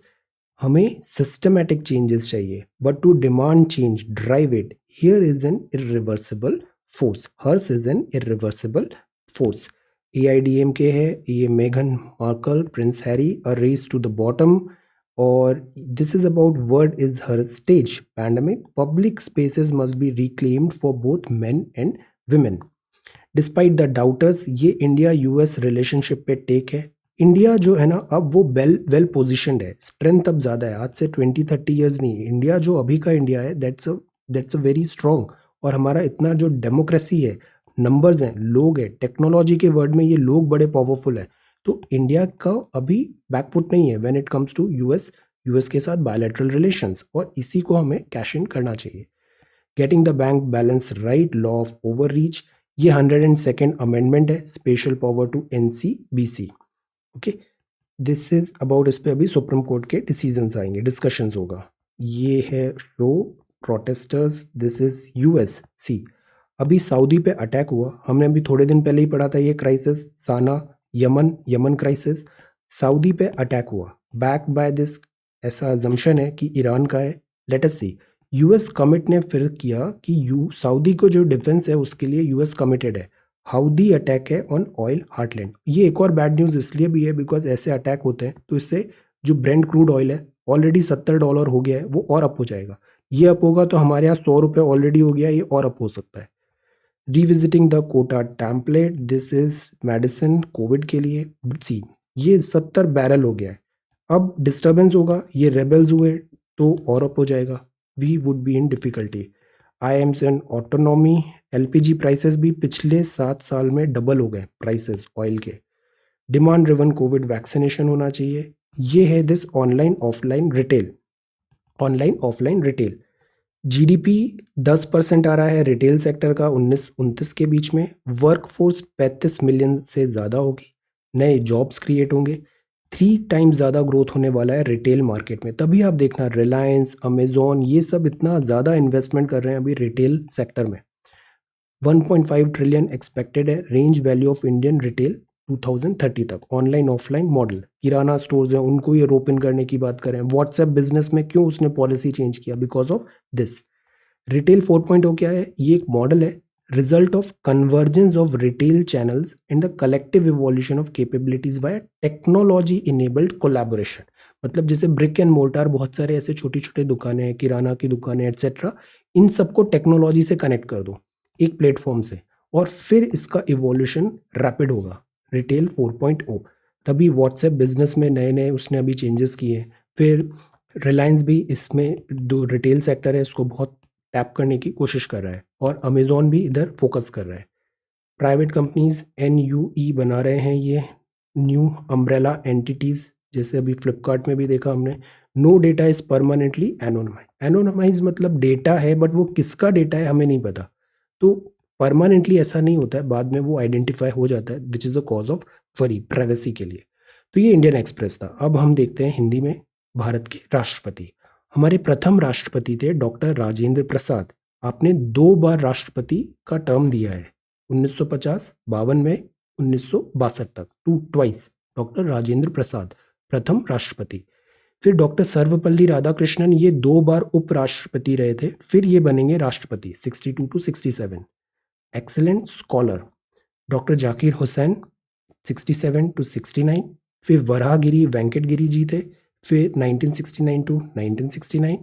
हमें systematic changes चाहिए. But to demand change, drive it, here is an irreversible force. Hers is an irreversible force. AIDMK है, ये मेघन Markle, Prince Harry, a race to the bottom. और this is about word is her stage. Pandemic, public spaces must be reclaimed for both men and women. Despite the daughters. ये India US relationship पे take है. India जो है ना अब वो well positioned है. स्ट्रेंथ अब ज़्यादा है. आज से 20-30 ईयर्स नहीं. इंडिया जो अभी का इंडिया है दैट्स अ वेरी स्ट्रॉन्ग. और हमारा इतना जो डेमोक्रेसी है, नंबर्स हैं, लोग हैं, टेक्नोलॉजी के वर्ड में ये लोग बड़े पावरफुल है. तो इंडिया का अभी बैकफुट नहीं है when it comes to US के साथ बायलैटरल रिलेशंस. और इसी को हमें कैश इन करना चाहिए. Getting the bank balance right. Law of overreach. ये 102nd अमेंडमेंट है. Special power to NCBC. Okay this is about. इस पे अभी सुप्रीम कोर्ट के डिसीजंस आएंगे, डिस्कशंस होगा. ये है show protesters. This is USC. अभी सऊदी पे अटैक हुआ. हमने अभी थोड़े दिन पहले ही पढ़ा था ये क्राइसिस. साना यमन क्राइसिस. सऊदी पे अटैक हुआ. बैक बाय दिस ऐसा अजम्पशन है कि ईरान का है. लेट अस सी. यूएस कमिट ने फिर किया कि सऊदी को जो डिफेंस है उसके लिए यूएस कमिटेड है. हाउदी अटैक है ऑन ऑयल हार्टलैंड. ये एक और बैड न्यूज़ इसलिए भी है बिकॉज ऐसे अटैक होते हैं तो इससे जो ब्रेंट क्रूड ऑयल है ऑलरेडी $70 हो गया है वो और अप हो जाएगा. ये अप होगा तो हमारे यहाँ ₹100 ऑलरेडी हो गया. ये और अप हो सकता है. Revisiting the quota template. This is medicine covid के लिए. सी ये 70 बैरल हो गया है. अब डिस्टर्बेंस होगा. ये रेबल्स हुए तो और अप हो जाएगा. We would be in difficulty. IIMs and autonomy. LPG prices भी पिछले 7 साल में डबल हो गए प्राइसेस ऑयल के. डिमांड ड्रिवन कोविड वैक्सीनेशन होना चाहिए. ये है this online offline retail. Online offline retail. GDP 10% आ रहा है रिटेल सेक्टर का 19-29 के बीच में. वर्कफोर्स 35 मिलियन से ज़्यादा होगी. नए जॉब्स क्रिएट होंगे. 3 टाइम्स ज़्यादा ग्रोथ होने वाला है रिटेल मार्केट में. तभी आप देखना रिलायंस, अमेजोन ये सब इतना ज़्यादा इन्वेस्टमेंट कर रहे हैं अभी रिटेल सेक्टर में. 1.5 ट्रिलियन एक्सपेक्टेड है range value of Indian retail 2030 तक। ऑनलाइन ऑफलाइन मॉडल, किराना स्टोर्स हैं उनको ये रोप इन करने की बात करें। व्हाट्सएप बिजनेस में क्यों उसने पॉलिसी चेंज किया? Because of this. रिटेल 4.0 क्या है? ये एक मॉडल है, result of convergence of retail channels and the collective evolution of capabilities via technology enabled collaboration. मतलब जैसे ब्रिक एंड मोर्टार, बहुत सारे ऐसे छोटी छोटी दुकानें हैं, किराना की दुकानें एट्सेट्रा, इन सबको टेक्नोलॉजी से कनेक्ट कर दो एक प्लेटफॉर्म से, और फिर इसका इवोल्यूशन रैपिड होगा। रिटेल 4.0 तभी व्हाट्सएप बिजनेस में नए नए उसने अभी चेंजेस किए हैं। फिर रिलायंस भी इसमें जो रिटेल सेक्टर है उसको बहुत टैप करने की कोशिश कर रहा है, और अमेजोन भी इधर फोकस कर रहा है। प्राइवेट कंपनीज NUE बना रहे हैं ये न्यू अम्ब्रेला एंटिटीज, जैसे अभी फ्लिपकार्ट में भी देखा हमने। No data is permanently anonymize. Anonymize मतलब डेटा है बट वो किसका डेटा है हमें नहीं पता, तो परमानेंटली ऐसा नहीं होता है, बाद में वो आइडेंटिफाई हो जाता है, which is the cause of worry privacy के लिए। तो ये इंडियन एक्सप्रेस था। अब हम देखते हैं हिंदी में भारत के राष्ट्रपति। हमारे प्रथम राष्ट्रपति थे डॉक्टर राजेंद्र प्रसाद। आपने 2 बार राष्ट्रपति का टर्म दिया है, 1950, 52 में, 1962 तक, ट्वाइस। डॉक्टर राजेंद्र प्रसाद प्रथम राष्ट्रपति। फिर डॉक्टर सर्वपल्ली राधाकृष्णन, ये 2 बार उपराष्ट्रपति रहे थे, फिर ये बनेंगे राष्ट्रपति 62 to 67। Excellent scholar doctor Zakir Hussain 67 to 69। फिर वराहगिरी वेंकट गिरी जी थे, फिर 1969 to 1969।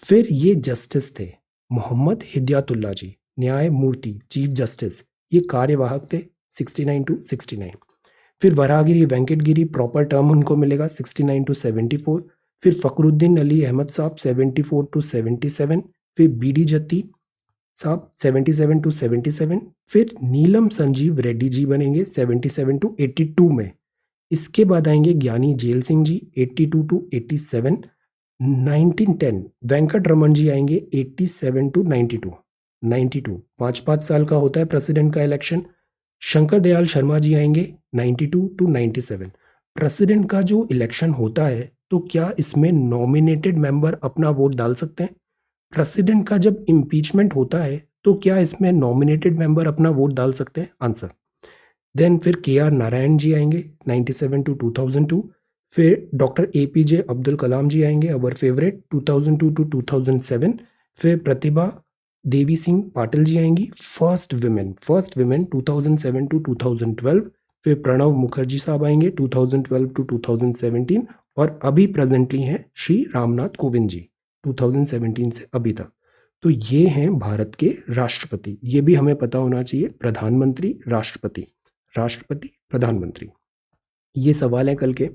फिर ये जस्टिस थे मोहम्मद हिदायतुल्लाह जी, न्यायमूर्ति चीफ जस्टिस, ये कार्यवाहक थे 69 to 69। फिर वराहगिरी वेंकट गिरी प्रॉपर टर्म उनको मिलेगा 69 to 74। फिर फखरुद्दीन अली अहमद साहब 74 to 77। फिर BD जत्ती साहब 77 to 77। फिर नीलम संजीव रेड्डी जी बनेंगे 77 to 82 में। इसके बाद आएंगे ज्ञानी जेल सिंह जी 82 to 87। 1910 वेंकट रमन जी आएंगे 87 to 92। 92 5-5 साल का होता है प्रेसिडेंट का इलेक्शन। शंकर दयाल शर्मा जी आएंगे 92 to 97। प्रेसिडेंट का जो इलेक्शन होता है तो क्या इसमें नॉमिनेटेड मेंबर अपना वोट डाल सकते हैं? प्रेसिडेंट का जब इम्पीचमेंट होता है तो क्या इसमें नॉमिनेटेड मेंबर अपना वोट डाल सकते हैं? आंसर। देन फिर KR नारायण जी आएंगे 97 to 2002। फिर डॉक्टर APJ अब्दुल कलाम जी आएंगे, अवर फेवरेट, 2002 to 2007। फिर प्रतिभा देवी सिंह पाटिल जी आएंगी, फर्स्ट विमेन 2007 to 2012। फिर प्रणब मुखर्जी साहब आएंगे 2012 to 2017। और अभी प्रेजेंटली हैं श्री रामनाथ कोविंद जी 2017 से अभी तक। तो ये हैं भारत के राष्ट्रपति। ये भी हमें पता होना चाहिए, प्रधानमंत्री, राष्ट्रपति, राष्ट्रपति, प्रधानमंत्री। ये सवाल है कल के।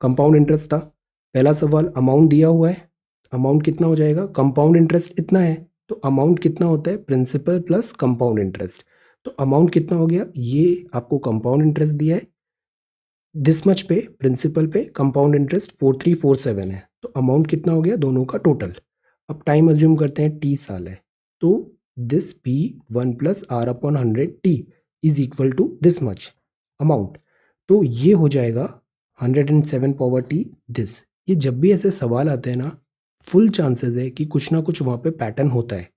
कंपाउंड इंटरेस्ट था पहला सवाल, अमाउंट दिया हुआ है, अमाउंट कितना हो जाएगा? कंपाउंड इंटरेस्ट इतना है तो अमाउंट कितना होता है? Principal plus compound interest. तो अमाउंट कितना हो गया? ये आपको कंपाउंड इंटरेस्ट दिया है दिस मच पे प्रिंसिपल पे, कंपाउंड इंटरेस्ट 4347 है, तो अमाउंट कितना हो गया दोनों का टोटल? अब टाइम अज्यूम करते हैं T साल है, तो this P 1 + R/100 T is equal to this much amount. तो ये हो जाएगा 107 पावर T दिस। ये जब भी ऐसे सवाल आते हैं ना, फुल चांसेस है कि कुछ ना कुछ वहाँ पे पैटर्न होता है।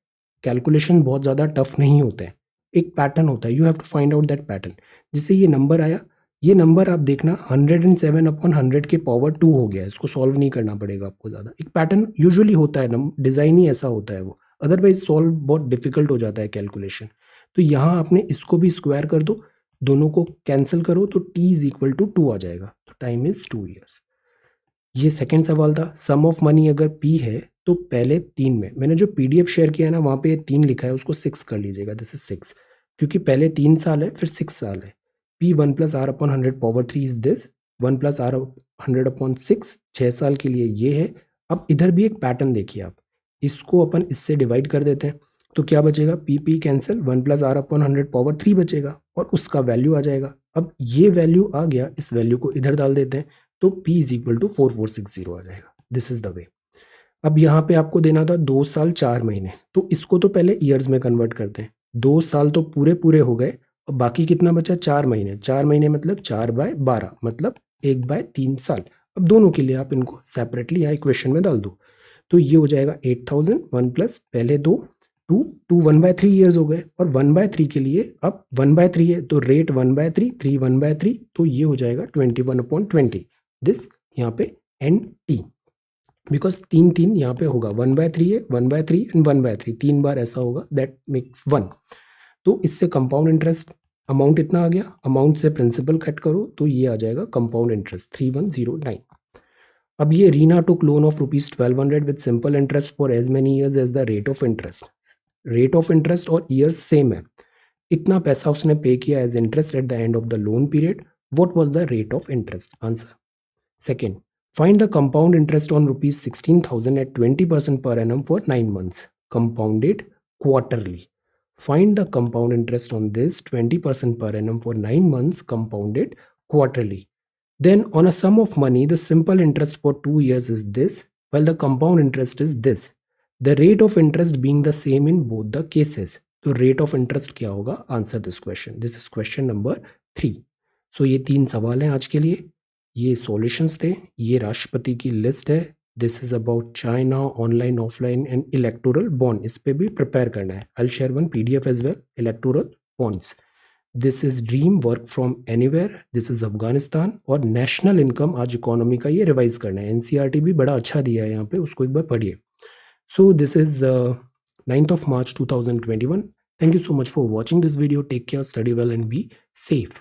कैलकुलेशन बहुत ज़्यादा टफ नहीं होता है, एक पैटर्न होता है, you have to find out that pattern. जिससे ये नंबर आया, ये नंबर आप देखना 107/100 के पावर 2 हो गया है, इसको सॉल्व नहीं करना पड़ेगा आपको ज़्यादा। एक पैटर्न यूजुअली होता है ना, डिज़ाइन ही ऐसा होता है वो, अदरवाइज सॉल्व बहुत डिफिकल्ट हो जाता है कैलकुलेशन। तो यहाँ आपने इसको भी स्क्वायर कर दो, दोनों को कैंसिल करो तो T इज इक्वल टू 2 आ जाएगा, तो टाइम इज 2 ईयर्स। ये सेकेंड सवाल था। सम ऑफ मनी अगर P है तो पहले 3 में, मैंने जो PDF शेयर किया है ना वहाँ पे 3 लिखा है, उसको 6 कर लीजिएगा, दिस इज 6, क्योंकि पहले 3 साल है फिर 6 साल है। P 1 + R/100 power 3 is this, 1 + R/100/6, 6 साल के लिए ये है। अब इधर भी एक पैटर्न देखिए आप, इसको अपन इससे डिवाइड कर देते हैं तो क्या बचेगा? P कैंसिल, 1 + R/100 पावर 3 बचेगा और उसका वैल्यू आ जाएगा। अब ये वैल्यू आ गया, इस वैल्यू को इधर डाल देते हैं तो P इज इक्वल टू 4460 आ जाएगा। This is the way. अब यहाँ पे आपको देना था 2 साल 4 महीने, तो इसको तो पहले ईयर्स में कन्वर्ट करते हैं। 2 साल तो पूरे पूरे हो गए और बाकी कितना बचा? 4 महीने। 4 महीने मतलब 4/12 मतलब 1/3 साल। अब दोनों के लिए आप इनको सेपरेटली यहाँ इक्वेशन में डाल दो, तो ये हो जाएगा 8000, 1 प्लस पहले 2 टू 1/3 ईयर्स हो गए और 1/3 के लिए अब 1/3 है तो रेट 1/3, 3 1/3 तो ये हो जाएगा 21/20 दिस यहाँ पे NT बिकॉज 3 यहाँ पे होगा 1/3 है 1/3 एंड 1/3 3 बार ऐसा होगा दैट मेक्स 1 तो इससे कंपाउंड इंटरेस्ट अमाउंट इतना आ गया अमाउंट से प्रिंसिपल कट करो तो ये आ जाएगा कंपाउंड इंटरेस्ट 3109 अब ये Reena took loan of ₹1200 with simple interest for as many years as the rate of interest और ईयर्स सेम है इतना पैसा उसने पे किया as interest at the end of the loan period what was the rate of interest answer second find the compound interest on ₹16,000 at 20% per annum for 9 months compounded quarterly find the compound interest on this 20% per annum for 9 months compounded quarterly then on a sum of money the simple interest for 2 years is this while the compound interest is this the rate of interest being the same in both the cases तो rate of interest क्या होगा answer this question this is question number 3 सो ये 3 सवाल हैं आज के लिए ये सॉल्यूशंस थे ये राष्ट्रपति की लिस्ट है this is about China online offline and electoral bond इस पे भी प्रिपेयर करना है I share one PDF as well electoral bonds this is dream work from anywhere this is Afghanistan और नेशनल इनकम आज इकोनॉमी का ये रिवाइज करना है NCERT भी बड़ा अच्छा दिया है यहाँ पे उसको एक बार पढ़िए so this is 9th of March 2021 thank you so much for watching this video take care study well and be safe